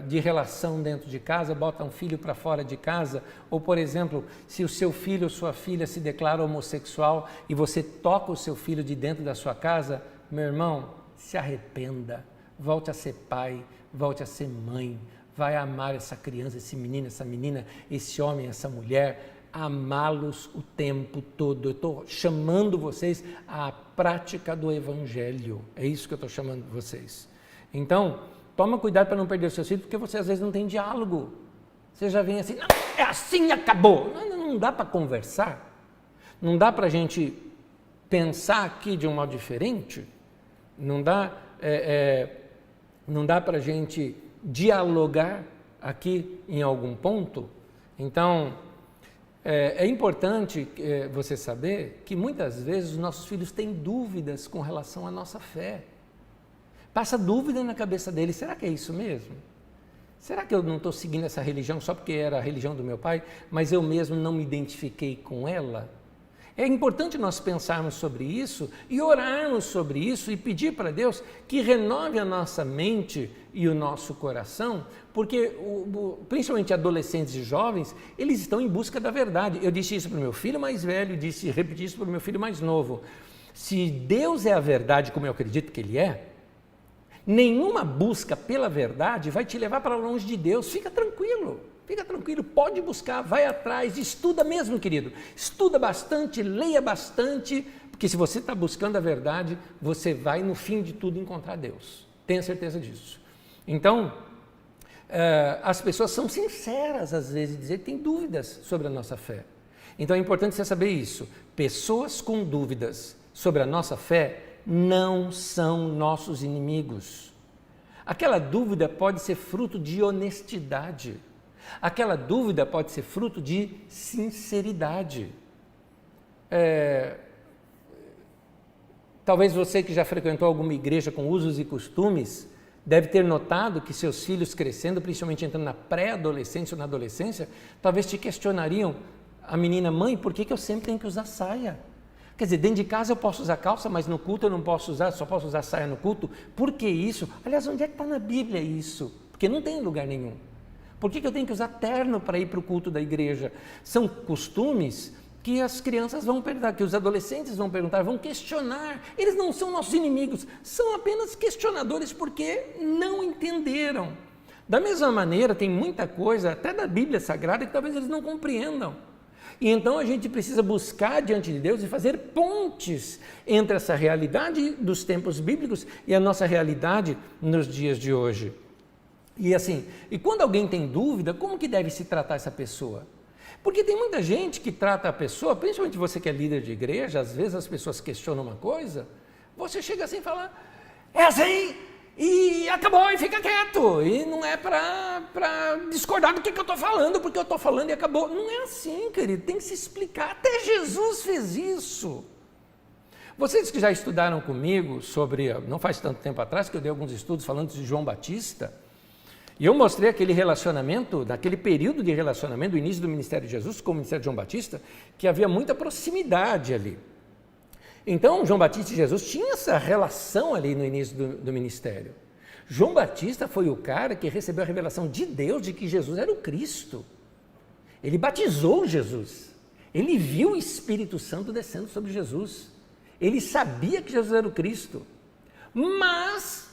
de relação dentro de casa, botam um filho para fora de casa, ou, por exemplo, se o seu filho ou sua filha se declara homossexual e você toca o seu filho de dentro da sua casa, meu irmão, se arrependa, volte a ser pai, volte a ser mãe, vai amar essa criança, esse menino, essa menina, esse homem, essa mulher, amá-los o tempo todo. Eu estou chamando vocês à prática do Evangelho, é isso que eu estou chamando vocês. Então, toma cuidado para não perder os seus filhos, porque você às vezes não tem diálogo. Você já vem assim: não, é assim e acabou. Não dá para conversar, não dá para a gente pensar aqui de um modo diferente, não dá para a gente dialogar aqui em algum ponto. Então, é importante você saber que muitas vezes os nossos filhos têm dúvidas com relação à nossa fé. Passa dúvida na cabeça deles: será que é isso mesmo? Será que eu não estou seguindo essa religião só porque era a religião do meu pai, mas eu mesmo não me identifiquei com ela? É importante nós pensarmos sobre isso e orarmos sobre isso e pedir para Deus que renove a nossa mente e o nosso coração, porque principalmente adolescentes e jovens, eles estão em busca da verdade. Eu disse isso para o meu filho mais velho, repeti isso para o meu filho mais novo. Se Deus é a verdade, como eu acredito que Ele é, Nenhuma busca pela verdade vai te levar para longe de Deus. Fica tranquilo, pode buscar, vai atrás, estuda mesmo, querido. Estuda bastante, leia bastante, porque se você está buscando a verdade, você vai, no fim de tudo, encontrar Deus. Tenha certeza disso. Então, as pessoas são sinceras, às vezes, dizer que têm dúvidas sobre a nossa fé. Então, é importante você saber isso. Pessoas com dúvidas sobre a nossa fé não são nossos inimigos. Aquela dúvida pode ser fruto de honestidade. Aquela dúvida pode ser fruto de sinceridade. Talvez você que já frequentou alguma igreja com usos e costumes, deve ter notado que seus filhos crescendo, principalmente entrando na pré-adolescência ou na adolescência, talvez te questionariam, a menina, mãe, por que eu sempre tenho que usar saia? Quer dizer, dentro de casa eu posso usar calça, mas no culto eu não posso usar, só posso usar saia no culto. Por que isso? Aliás, onde é que está na Bíblia isso? Porque não tem em lugar nenhum. Por que eu tenho que usar terno para ir para o culto da igreja? São costumes que as crianças vão perguntar, que os adolescentes vão perguntar, vão questionar. Eles não são nossos inimigos, são apenas questionadores porque não entenderam. Da mesma maneira, tem muita coisa, até da Bíblia Sagrada, que talvez eles não compreendam. E então a gente precisa buscar diante de Deus e fazer pontes entre essa realidade dos tempos bíblicos e a nossa realidade nos dias de hoje. E assim, e quando alguém tem dúvida, como que deve se tratar essa pessoa? Porque tem muita gente que trata a pessoa, principalmente você que é líder de igreja, às vezes as pessoas questionam uma coisa, você chega assim e fala, é assim, e acabou, e fica quieto, e não é para discordar do que eu estou falando, porque eu estou falando e acabou. Não é assim, querido, tem que se explicar, até Jesus fez isso. Vocês que já estudaram comigo sobre, não faz tanto tempo atrás, que eu dei alguns estudos falando de João Batista, e eu mostrei aquele relacionamento, naquele período de relacionamento, do início do ministério de Jesus com o ministério de João Batista, que havia muita proximidade ali. Então, João Batista e Jesus tinham essa relação ali no início do ministério. João Batista foi o cara que recebeu a revelação de Deus de que Jesus era o Cristo. Ele batizou Jesus. Ele viu o Espírito Santo descendo sobre Jesus. Ele sabia que Jesus era o Cristo. Mas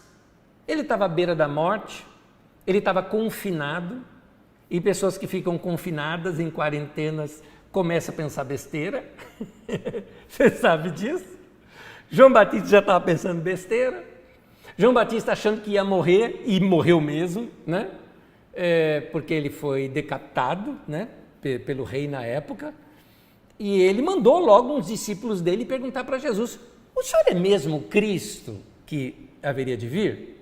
ele estava à beira da morte, ele estava confinado, e pessoas que ficam confinadas em quarentenas começa a pensar besteira, você sabe disso? João Batista já estava pensando besteira, João Batista achando que ia morrer, e morreu mesmo, né? Porque ele foi decapitado, né? Pelo rei na época, e ele mandou logo uns discípulos dele perguntar para Jesus, o senhor é mesmo o Cristo que haveria de vir?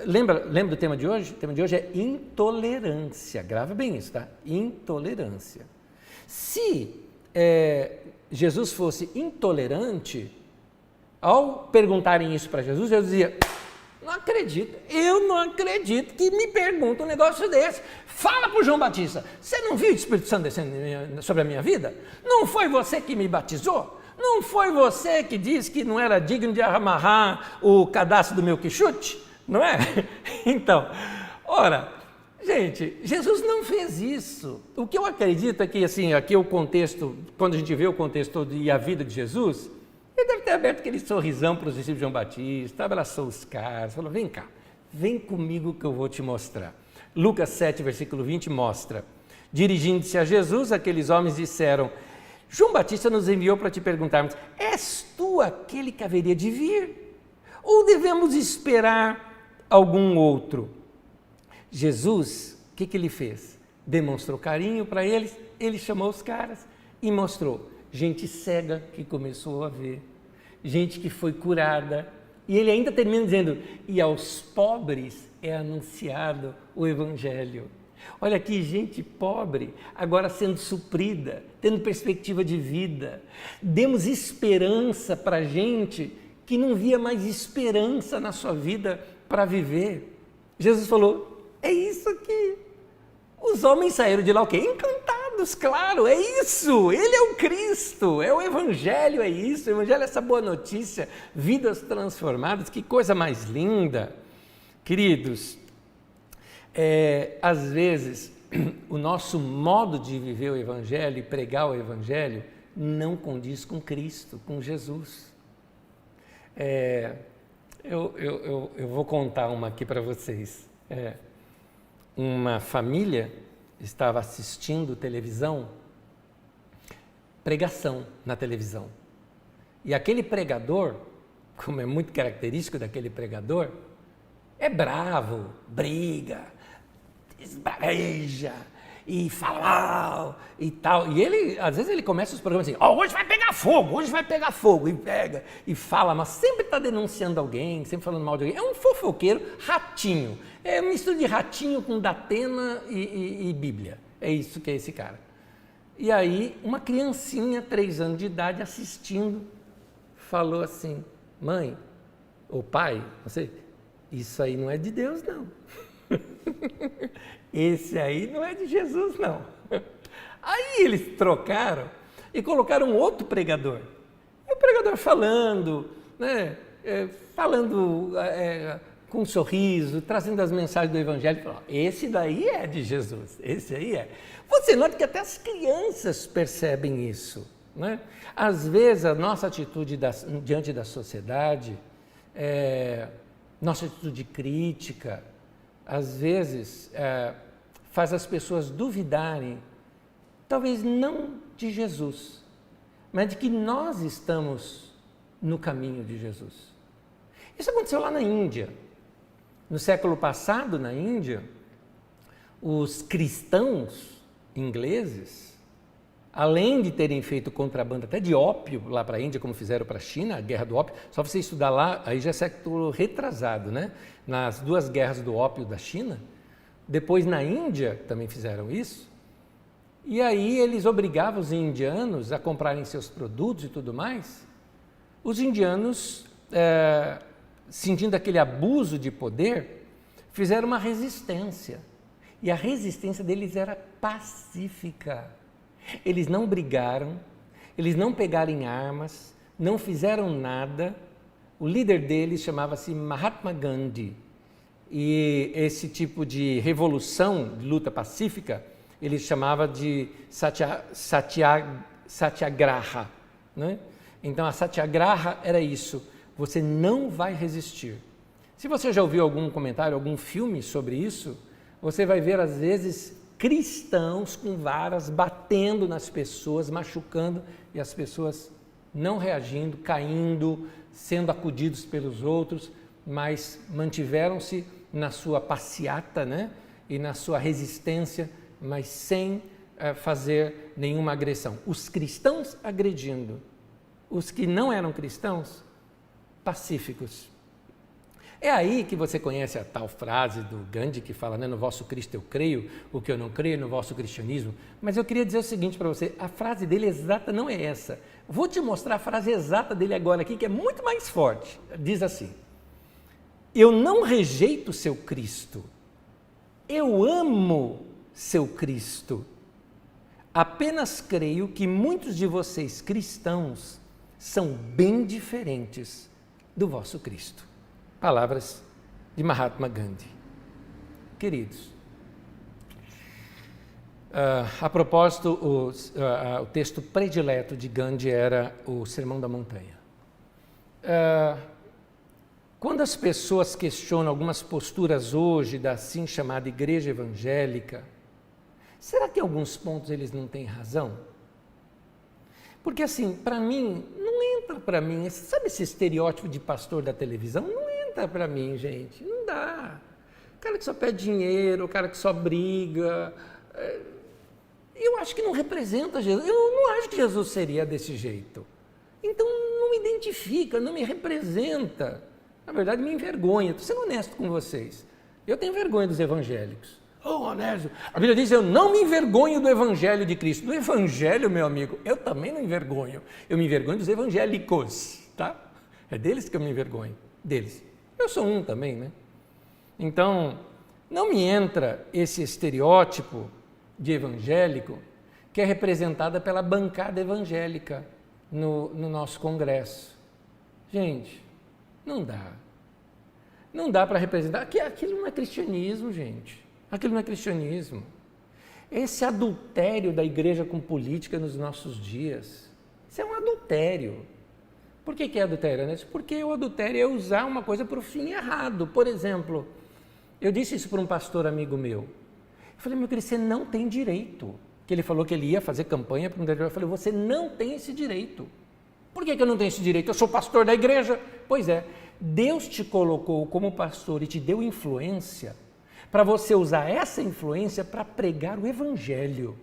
Lembra do tema de hoje? O tema de hoje é intolerância. Grava bem isso, tá? Intolerância. Se Jesus fosse intolerante, ao perguntarem isso para Jesus, Jesus dizia, eu não acredito que me perguntam um negócio desse. Fala para o João Batista, você não viu o Espírito Santo descendo sobre a minha vida? Não foi você que me batizou? Não foi você que disse que não era digno de amarrar o cadastro do meu quichute? Não é? Então, ora, gente, Jesus não fez isso. O que eu acredito é que, assim, aqui o contexto, quando a gente vê o contexto e a vida de Jesus, ele deve ter aberto aquele sorrisão para os discípulos de João Batista, abraçou os caras, falou, vem cá, vem comigo que eu vou te mostrar. Lucas 7, versículo 20 mostra, dirigindo-se a Jesus, aqueles homens disseram, João Batista nos enviou para te perguntarmos, és tu aquele que haveria de vir? Ou devemos esperar algum outro? Jesus, o que ele fez? Demonstrou carinho para eles, ele chamou os caras e mostrou gente cega que começou a ver, gente que foi curada, e ele ainda termina dizendo, e aos pobres é anunciado o Evangelho. Olha aqui, gente pobre, agora sendo suprida, tendo perspectiva de vida. Demos esperança para gente que não via mais esperança na sua vida para viver. Jesus falou, é isso aqui. Os homens saíram de lá o quê? Encantados, claro, é isso. Ele é o Cristo, é o Evangelho, é isso. O Evangelho é essa boa notícia, vidas transformadas, que coisa mais linda. Queridos, às vezes o nosso modo de viver o Evangelho e pregar o Evangelho não condiz com Cristo, com Jesus. Eu vou contar uma aqui para vocês. Uma família estava assistindo televisão, pregação na televisão. E aquele pregador, como é muito característico daquele pregador, é bravo, briga, esbraveja e fala e tal. E ele, às vezes ele começa os programas assim, hoje vai pegar fogo, e pega, e fala, mas sempre está denunciando alguém, sempre falando mal de alguém. É um fofoqueiro ratinho, é uma mistura de ratinho com Datena e Bíblia. É isso que é esse cara. E aí, uma criancinha, 3 anos de idade, assistindo, falou assim, mãe, ou pai, não sei, isso aí não é de Deus, não. Esse aí não é de Jesus, não. Aí eles trocaram e colocaram outro pregador. E o pregador falando, né, com um sorriso, trazendo as mensagens do Evangelho, falou, esse daí é de Jesus, esse aí é. Você nota que até as crianças percebem isso, né? Às vezes a nossa atitude diante da sociedade, nossa atitude crítica, às vezes faz as pessoas duvidarem, talvez não de Jesus, mas de que nós estamos no caminho de Jesus. Isso aconteceu lá na Índia. No século passado, na Índia, os cristãos ingleses, além de terem feito contrabando até de ópio lá para a Índia, como fizeram para a China, a guerra do ópio, só você estudar lá, aí já é século retrasado, né? Nas 2 guerras do ópio da China, depois na Índia também fizeram isso, e aí eles obrigavam os indianos a comprarem seus produtos e tudo mais. Os indianos, sentindo aquele abuso de poder, fizeram uma resistência, e a resistência deles era pacífica. Eles não brigaram, eles não pegaram em armas, não fizeram nada. O líder deles chamava-se Mahatma Gandhi. E esse tipo de revolução, de luta pacífica, ele chamava de Satyagraha, né? Então a Satyagraha era isso, você não vai resistir. Se você já ouviu algum comentário, algum filme sobre isso, você vai ver às vezes cristãos com varas batendo nas pessoas, machucando, e as pessoas não reagindo, caindo, sendo acudidos pelos outros, mas mantiveram-se na sua passeata, né? E na sua resistência, mas sem fazer nenhuma agressão. Os cristãos agredindo, os que não eram cristãos, pacíficos. É aí que você conhece a tal frase do Gandhi que fala, né, no vosso Cristo eu creio, o que eu não creio no vosso cristianismo. Mas eu queria dizer o seguinte para você, a frase dele exata não é essa. Vou te mostrar a frase exata dele agora aqui, que é muito mais forte. Diz assim, eu não rejeito seu Cristo, eu amo seu Cristo. Apenas creio que muitos de vocês cristãos são bem diferentes do vosso Cristo. Palavras de Mahatma Gandhi. Queridos, a propósito, o texto predileto de Gandhi era o Sermão da Montanha. Quando as pessoas questionam algumas posturas hoje da assim chamada igreja evangélica, será que em alguns pontos eles não têm razão? Porque assim, para mim, não entra para mim, sabe esse estereótipo de pastor da televisão? Não entra para mim, gente, não dá. O cara que só pede dinheiro, o cara que só briga, eu acho que não representa Jesus, eu não acho que Jesus seria desse jeito. Então não me identifica, não me representa. Na verdade me envergonha, estou sendo honesto com vocês. Eu tenho vergonha dos evangélicos. Onésio, a Bíblia diz, eu não me envergonho do Evangelho de Cristo. Do Evangelho, meu amigo, eu também não envergonho. Eu me envergonho dos evangélicos, tá? É deles que eu me envergonho, deles. Eu sou um também, né? Então, não me entra esse estereótipo de evangélico que é representada pela bancada evangélica no nosso congresso. Gente, não dá. Não dá para representar. Aquilo não é cristianismo, gente. Aquilo não é cristianismo. Esse adultério da igreja com política nos nossos dias, isso é um adultério. Por que é adultério, né? Porque o adultério é usar uma coisa para o fim errado. Por exemplo, eu disse isso para um pastor amigo meu. Eu falei, meu querido, você não tem direito. Que ele falou que ele ia fazer campanha para um determinado. Eu falei, você não tem esse direito. Por que eu não tenho esse direito? Eu sou pastor da igreja. Pois é, Deus te colocou como pastor e te deu influência para você usar essa influência para pregar o evangelho.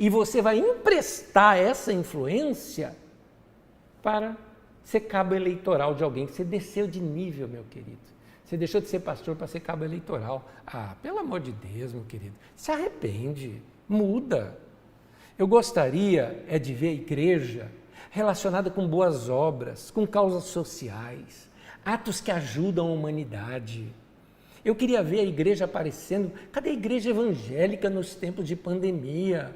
E você vai emprestar essa influência para ser cabo eleitoral de alguém. Você desceu de nível, meu querido. Você deixou de ser pastor para ser cabo eleitoral. Ah, pelo amor de Deus, meu querido. Se arrepende, muda. Eu gostaria de ver a igreja relacionada com boas obras, com causas sociais, atos que ajudam a humanidade. Eu queria ver a igreja aparecendo. Cadê a igreja evangélica nos tempos de pandemia?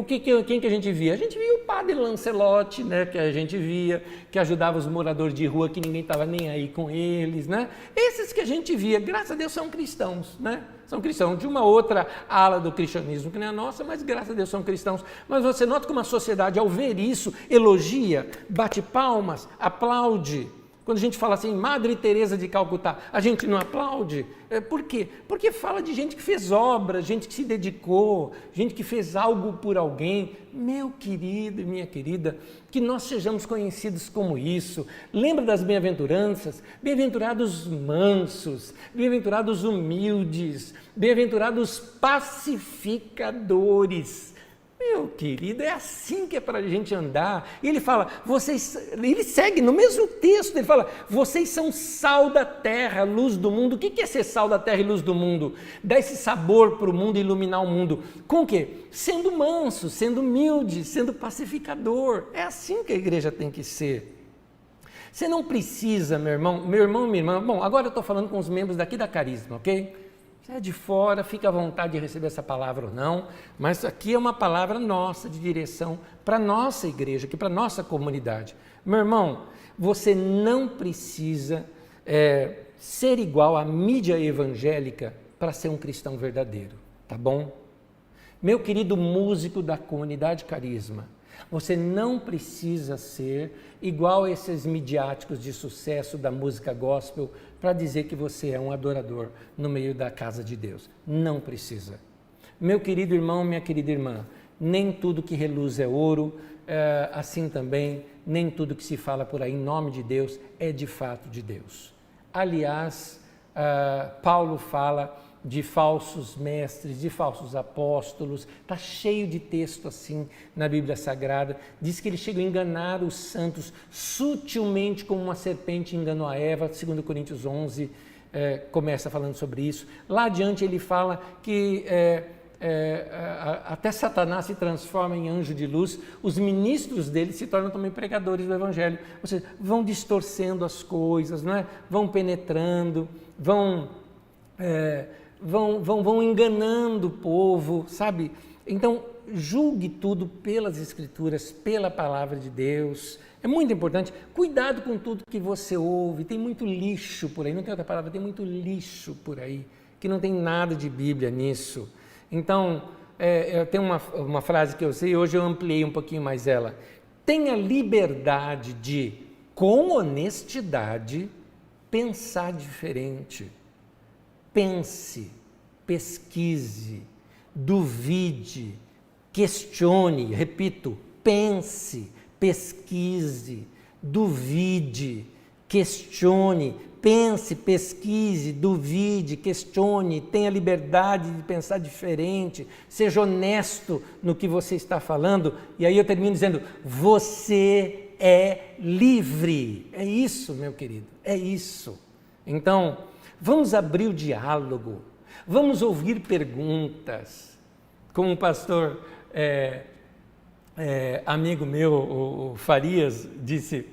Quem que a gente via? A gente via o padre Lancelotti, né, que a gente via, que ajudava os moradores de rua, que ninguém estava nem aí com eles, né? Esses que a gente via, graças a Deus, são cristãos, né? São cristãos de uma outra ala do cristianismo, que não é a nossa, mas graças a Deus são cristãos. Mas você nota como a sociedade, ao ver isso, elogia, bate palmas, aplaude. Quando a gente fala assim, Madre Teresa de Calcutá, a gente não aplaude. Por quê? Porque fala de gente que fez obra, gente que se dedicou, gente que fez algo por alguém. Meu querido e minha querida, que nós sejamos conhecidos como isso. Lembra das bem-aventuranças? Bem-aventurados mansos, bem-aventurados humildes, bem-aventurados pacificadores. Meu querido, é assim que é para a gente andar. E ele fala, ele segue no mesmo texto, ele fala, vocês são sal da terra, luz do mundo. O que é ser sal da terra e luz do mundo? Dar esse sabor para o mundo e iluminar o mundo. Com o quê? Sendo manso, sendo humilde, sendo pacificador. É assim que a igreja tem que ser. Você não precisa, meu irmão, minha irmã. Bom, agora eu estou falando com os membros daqui da Carisma, ok? Você é de fora, fica à vontade de receber essa palavra ou não, mas aqui é uma palavra nossa de direção para a nossa igreja, para a nossa comunidade. Meu irmão, você não precisa ser igual à mídia evangélica para ser um cristão verdadeiro, tá bom? Meu querido músico da comunidade Carisma, você não precisa ser igual a esses midiáticos de sucesso da música gospel para dizer que você é um adorador no meio da casa de Deus. Não precisa. Meu querido irmão, minha querida irmã, nem tudo que reluz é ouro, assim também, nem tudo que se fala por aí em nome de Deus é de fato de Deus. Aliás, Paulo fala de falsos mestres, de falsos apóstolos, está cheio de texto assim na Bíblia Sagrada, diz que ele chegou a enganar os santos sutilmente como uma serpente enganou a Eva, 2 Coríntios 11 começa falando sobre isso. Lá adiante ele fala que até Satanás se transforma em anjo de luz, os ministros dele se tornam também pregadores do Evangelho, ou seja, vão distorcendo as coisas, não é? Vão penetrando, vão enganando o povo, sabe? Então, julgue tudo pelas Escrituras, pela Palavra de Deus. É muito importante. Cuidado com tudo que você ouve. Tem muito lixo por aí, não tem outra palavra, tem muito lixo por aí, que não tem nada de Bíblia nisso. Então, tem uma frase que eu sei, hoje eu ampliei um pouquinho mais ela. Tenha liberdade de, com honestidade, pensar diferente. Pense, pesquise, duvide, questione, repito, pense, pesquise, duvide, questione, pense, pesquise, duvide, questione, tenha liberdade de pensar diferente, seja honesto no que você está falando, e aí eu termino dizendo, você é livre. É isso, meu querido, é isso. Então, vamos abrir o diálogo, vamos ouvir perguntas. Como um pastor amigo meu, o Farias,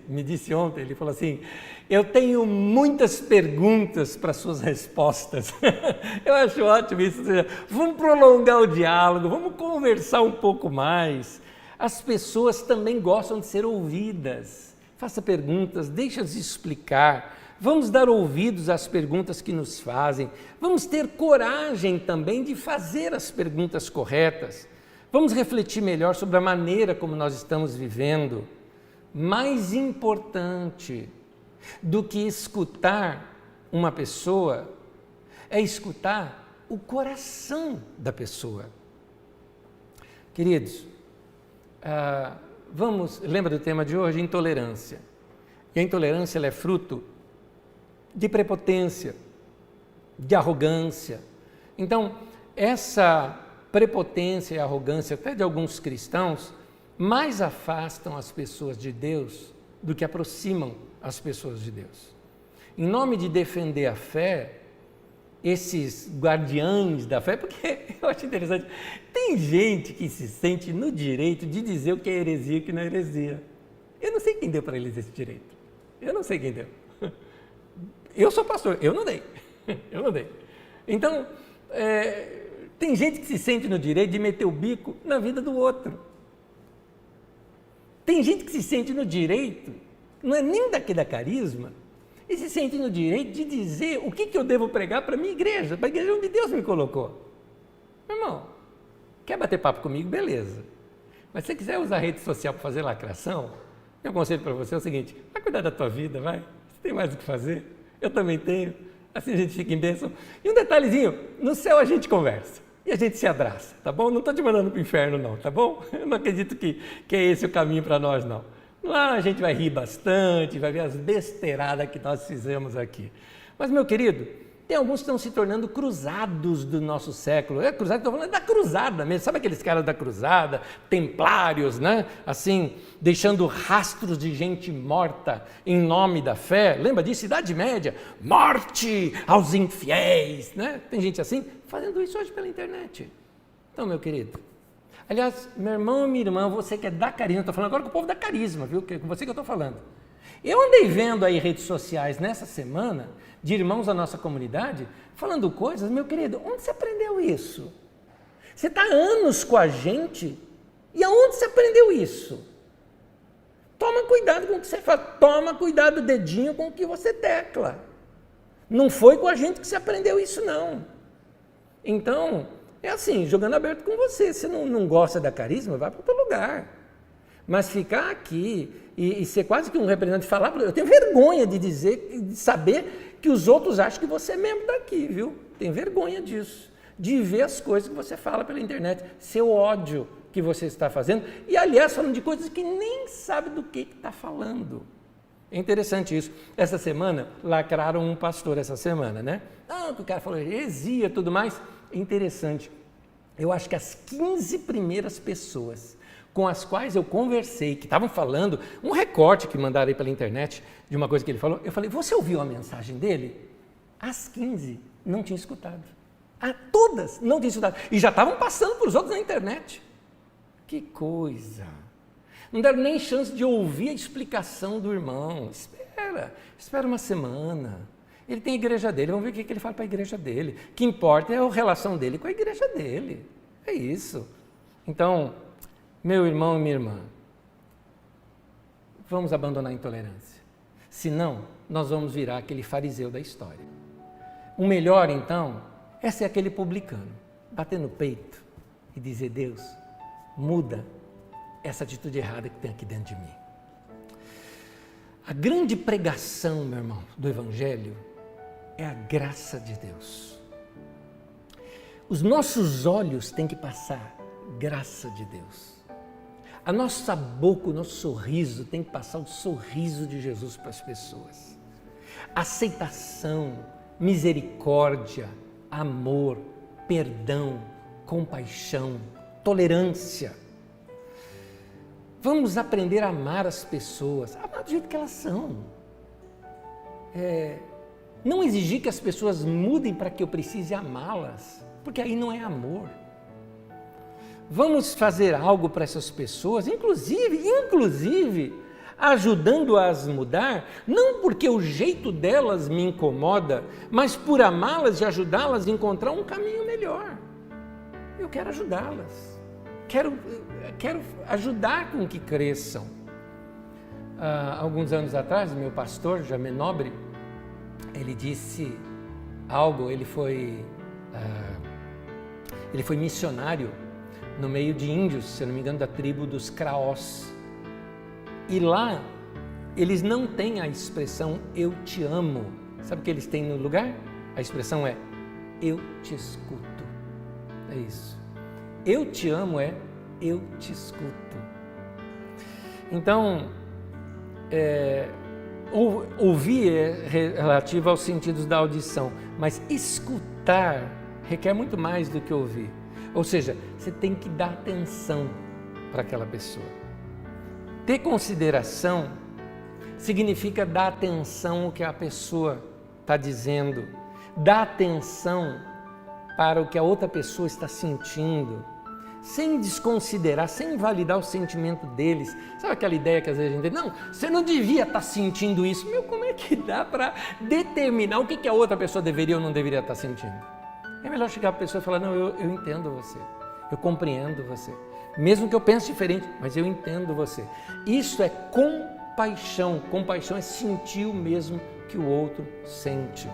me disse ontem, ele falou assim, eu tenho muitas perguntas para suas respostas. Eu acho ótimo isso, ou seja, vamos prolongar o diálogo, vamos conversar um pouco mais. As pessoas também gostam de ser ouvidas. Faça perguntas, deixa-as explicar. Vamos dar ouvidos às perguntas que nos fazem. Vamos ter coragem também de fazer as perguntas corretas. Vamos refletir melhor sobre a maneira como nós estamos vivendo. mais importante do que escutar uma pessoa é escutar o coração da pessoa. Queridos, lembra do tema de hoje? Intolerância. E a intolerância ela é fruto de prepotência, de arrogância. Então, essa prepotência e arrogância, até de alguns cristãos, mais afastam as pessoas de Deus do que aproximam as pessoas de Deus. Em nome de defender a fé, esses guardiães da fé, porque eu acho interessante, tem gente que se sente no direito de dizer o que é heresia e o que não é heresia. Eu não sei quem deu para eles esse direito. Eu não sei quem deu. Eu sou pastor, eu não dei. Eu não dei. Então, tem gente que se sente no direito de meter o bico na vida do outro. Tem gente que se sente no direito, não é nem daqui da carisma, e se sente no direito de dizer o que eu devo pregar para a minha igreja, para a igreja onde Deus me colocou. Meu irmão, quer bater papo comigo? Beleza. Mas se você quiser usar a rede social para fazer lacração, meu conselho para você é o seguinte: vai cuidar da tua vida, vai. Você tem mais o que fazer. Eu também tenho. Assim a gente fica em bênção. E um detalhezinho, no céu a gente conversa. E a gente se abraça, tá bom? Não estou te mandando para o inferno não, tá bom? Eu não acredito que é esse o caminho para nós não. Lá a gente vai rir bastante, vai ver as besteiradas que nós fizemos aqui. Mas, meu querido, tem alguns que estão se tornando cruzados do nosso século. Cruzado, estou falando da cruzada mesmo. Sabe aqueles caras da cruzada, templários, né? Assim, deixando rastros de gente morta em nome da fé. Lembra disso? Idade Média. Morte aos infiéis, né? Tem gente assim fazendo isso hoje pela internet. Então, meu querido, aliás, meu irmão e minha irmã, você que é da carisma, estou falando agora com o povo da carisma, viu? Com você que eu estou falando. Eu andei vendo aí redes sociais nessa semana, de irmãos da nossa comunidade, falando coisas, meu querido, onde você aprendeu isso? Você está há anos com a gente, e aonde você aprendeu isso? Toma cuidado com o que você faz, toma cuidado, dedinho, com o que você tecla. Não foi com a gente que você aprendeu isso, não. Então, é assim, jogando aberto com você. Se não gosta da carisma, vai para outro lugar. Mas ficar aqui e ser quase que um representante, falar, eu tenho vergonha de dizer, de saber que os outros acham que você é membro daqui, viu? Tenho vergonha disso, de ver as coisas que você fala pela internet, seu ódio que você está fazendo, e aliás, falando de coisas que nem sabe do que está falando. É interessante isso. Essa semana, lacraram um pastor essa semana, né? Que o cara falou heresia e tudo mais. É interessante. Eu acho que as 15 primeiras pessoas com as quais eu conversei, que estavam falando, um recorte que mandaram aí pela internet de uma coisa que ele falou, eu falei, você ouviu a mensagem dele? As 15 não tinham escutado. Todas não tinham escutado. E já estavam passando para os outros na internet. Que coisa! Não deram nem chance de ouvir a explicação do irmão. Espera uma semana. Ele tem a igreja dele, vamos ver o que ele fala para a igreja dele. O que importa é a relação dele com a igreja dele. É isso. Então, meu irmão e minha irmã, vamos abandonar a intolerância. Senão, nós vamos virar aquele fariseu da história. O melhor, então, é ser aquele publicano, bater no peito e dizer, Deus, muda essa atitude errada que tem aqui dentro de mim. A grande pregação, meu irmão, do Evangelho é a graça de Deus. Os nossos olhos têm que passar graça de Deus. A nossa boca, o nosso sorriso tem que passar o sorriso de Jesus para as pessoas. Aceitação, misericórdia, amor, perdão, compaixão, tolerância. Vamos aprender a amar as pessoas, amar do jeito que elas são. Não exigir que as pessoas mudem para que eu precise amá-las, porque aí não é amor. Vamos fazer algo para essas pessoas, inclusive ajudando-as a mudar, não porque o jeito delas me incomoda, mas por amá-las e ajudá-las a encontrar um caminho melhor. Eu quero ajudá-las. Quero ajudar com que cresçam. Alguns anos atrás, meu pastor, Jamé Nobre, ele disse algo, ele foi missionário no meio de índios, se eu não me engano, da tribo dos Craós. E lá, eles não têm a expressão eu te amo. Sabe o que eles têm no lugar? A expressão é eu te escuto. É isso. Eu te amo é eu te escuto. Então, ouvir é relativo aos sentidos da audição, mas escutar requer muito mais do que ouvir. Ou seja, você tem que dar atenção para aquela pessoa. Ter consideração significa dar atenção ao que a pessoa está dizendo, dar atenção para o que a outra pessoa está sentindo, sem desconsiderar, sem invalidar o sentimento deles. Sabe aquela ideia que às vezes a gente tem? Não, você não devia estar sentindo isso. Como é que dá para determinar o que a outra pessoa deveria ou não deveria estar sentindo? É melhor chegar para a pessoa e falar, não, eu entendo você, eu compreendo você. Mesmo que eu pense diferente, mas eu entendo você. Isso é compaixão. Compaixão é sentir o mesmo que o outro sente.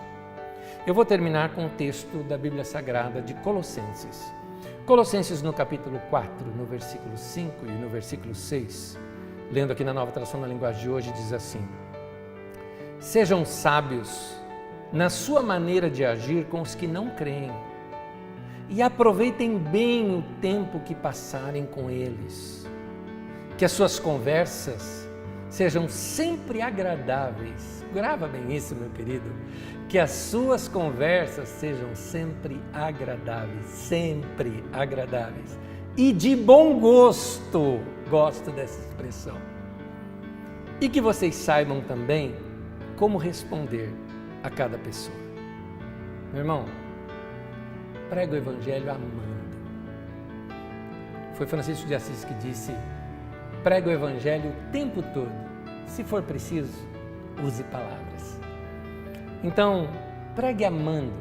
Eu vou terminar com um texto da Bíblia Sagrada de Colossenses. Colossenses no capítulo 4, no versículo 5 e no versículo 6, lendo aqui na Nova Tradução da Linguagem de hoje, diz assim: sejam sábios na sua maneira de agir com os que não creem e aproveitem bem o tempo que passarem com eles. Que as suas conversas sejam sempre agradáveis. Grava bem isso, meu querido. Que as suas conversas sejam sempre agradáveis, e de bom gosto. Gosto dessa expressão. E que vocês saibam também como responder a cada pessoa. Meu irmão, prega o Evangelho amando. Foi Francisco de Assis que disse: prega o Evangelho o tempo todo. Se for preciso, use palavras. Então, pregue amando,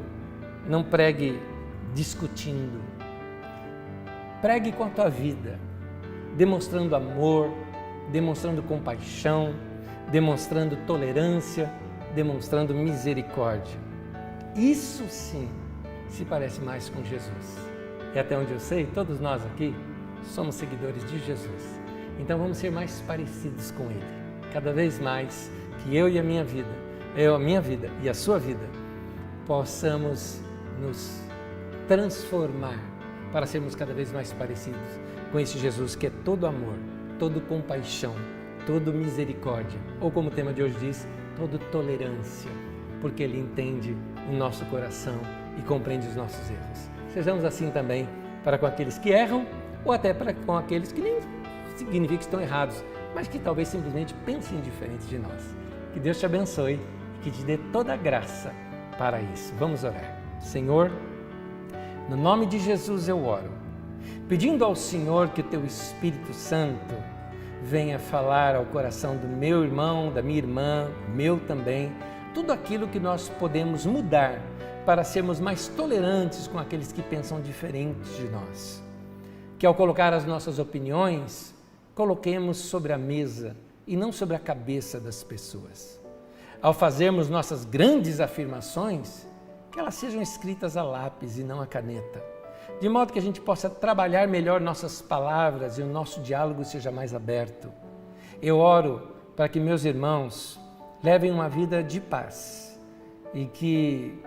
não pregue discutindo. Pregue com a tua vida, demonstrando amor, demonstrando compaixão, demonstrando tolerância, demonstrando misericórdia. Isso sim se parece mais com Jesus. E até onde eu sei, todos nós aqui somos seguidores de Jesus. Então vamos ser mais parecidos com Ele. Cada vez mais que eu e a minha vida e a sua vida, possamos nos transformar para sermos cada vez mais parecidos com esse Jesus que é todo amor, todo compaixão, todo misericórdia, ou como o tema de hoje diz, todo tolerância, porque Ele entende o nosso coração e compreende os nossos erros. Sejamos assim também para com aqueles que erram, ou até para com aqueles que nem significa que estão errados, mas que talvez simplesmente pensem diferente de nós. Que Deus te abençoe e que te dê toda a graça para isso. Vamos orar. Senhor, no nome de Jesus eu oro, pedindo ao Senhor que o Teu Espírito Santo venha falar ao coração do meu irmão, da minha irmã, meu também, tudo aquilo que nós podemos mudar para sermos mais tolerantes com aqueles que pensam diferentes de nós. Que ao colocar as nossas opiniões, coloquemos sobre a mesa e não sobre a cabeça das pessoas. Ao fazermos nossas grandes afirmações, que elas sejam escritas a lápis e não a caneta, de modo que a gente possa trabalhar melhor nossas palavras e o nosso diálogo seja mais aberto. Eu oro para que meus irmãos levem uma vida de paz e que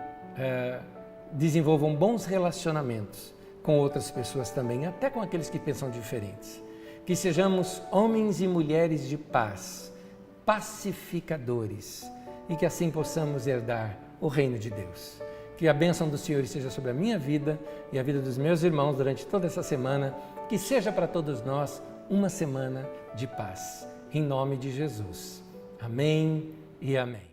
desenvolvam bons relacionamentos com outras pessoas também, até com aqueles que pensam diferentes. Que sejamos homens e mulheres de paz, pacificadores, e que assim possamos herdar o reino de Deus. Que a bênção do Senhor esteja sobre a minha vida e a vida dos meus irmãos durante toda essa semana, que seja para todos nós uma semana de paz. Em nome de Jesus. Amém e amém.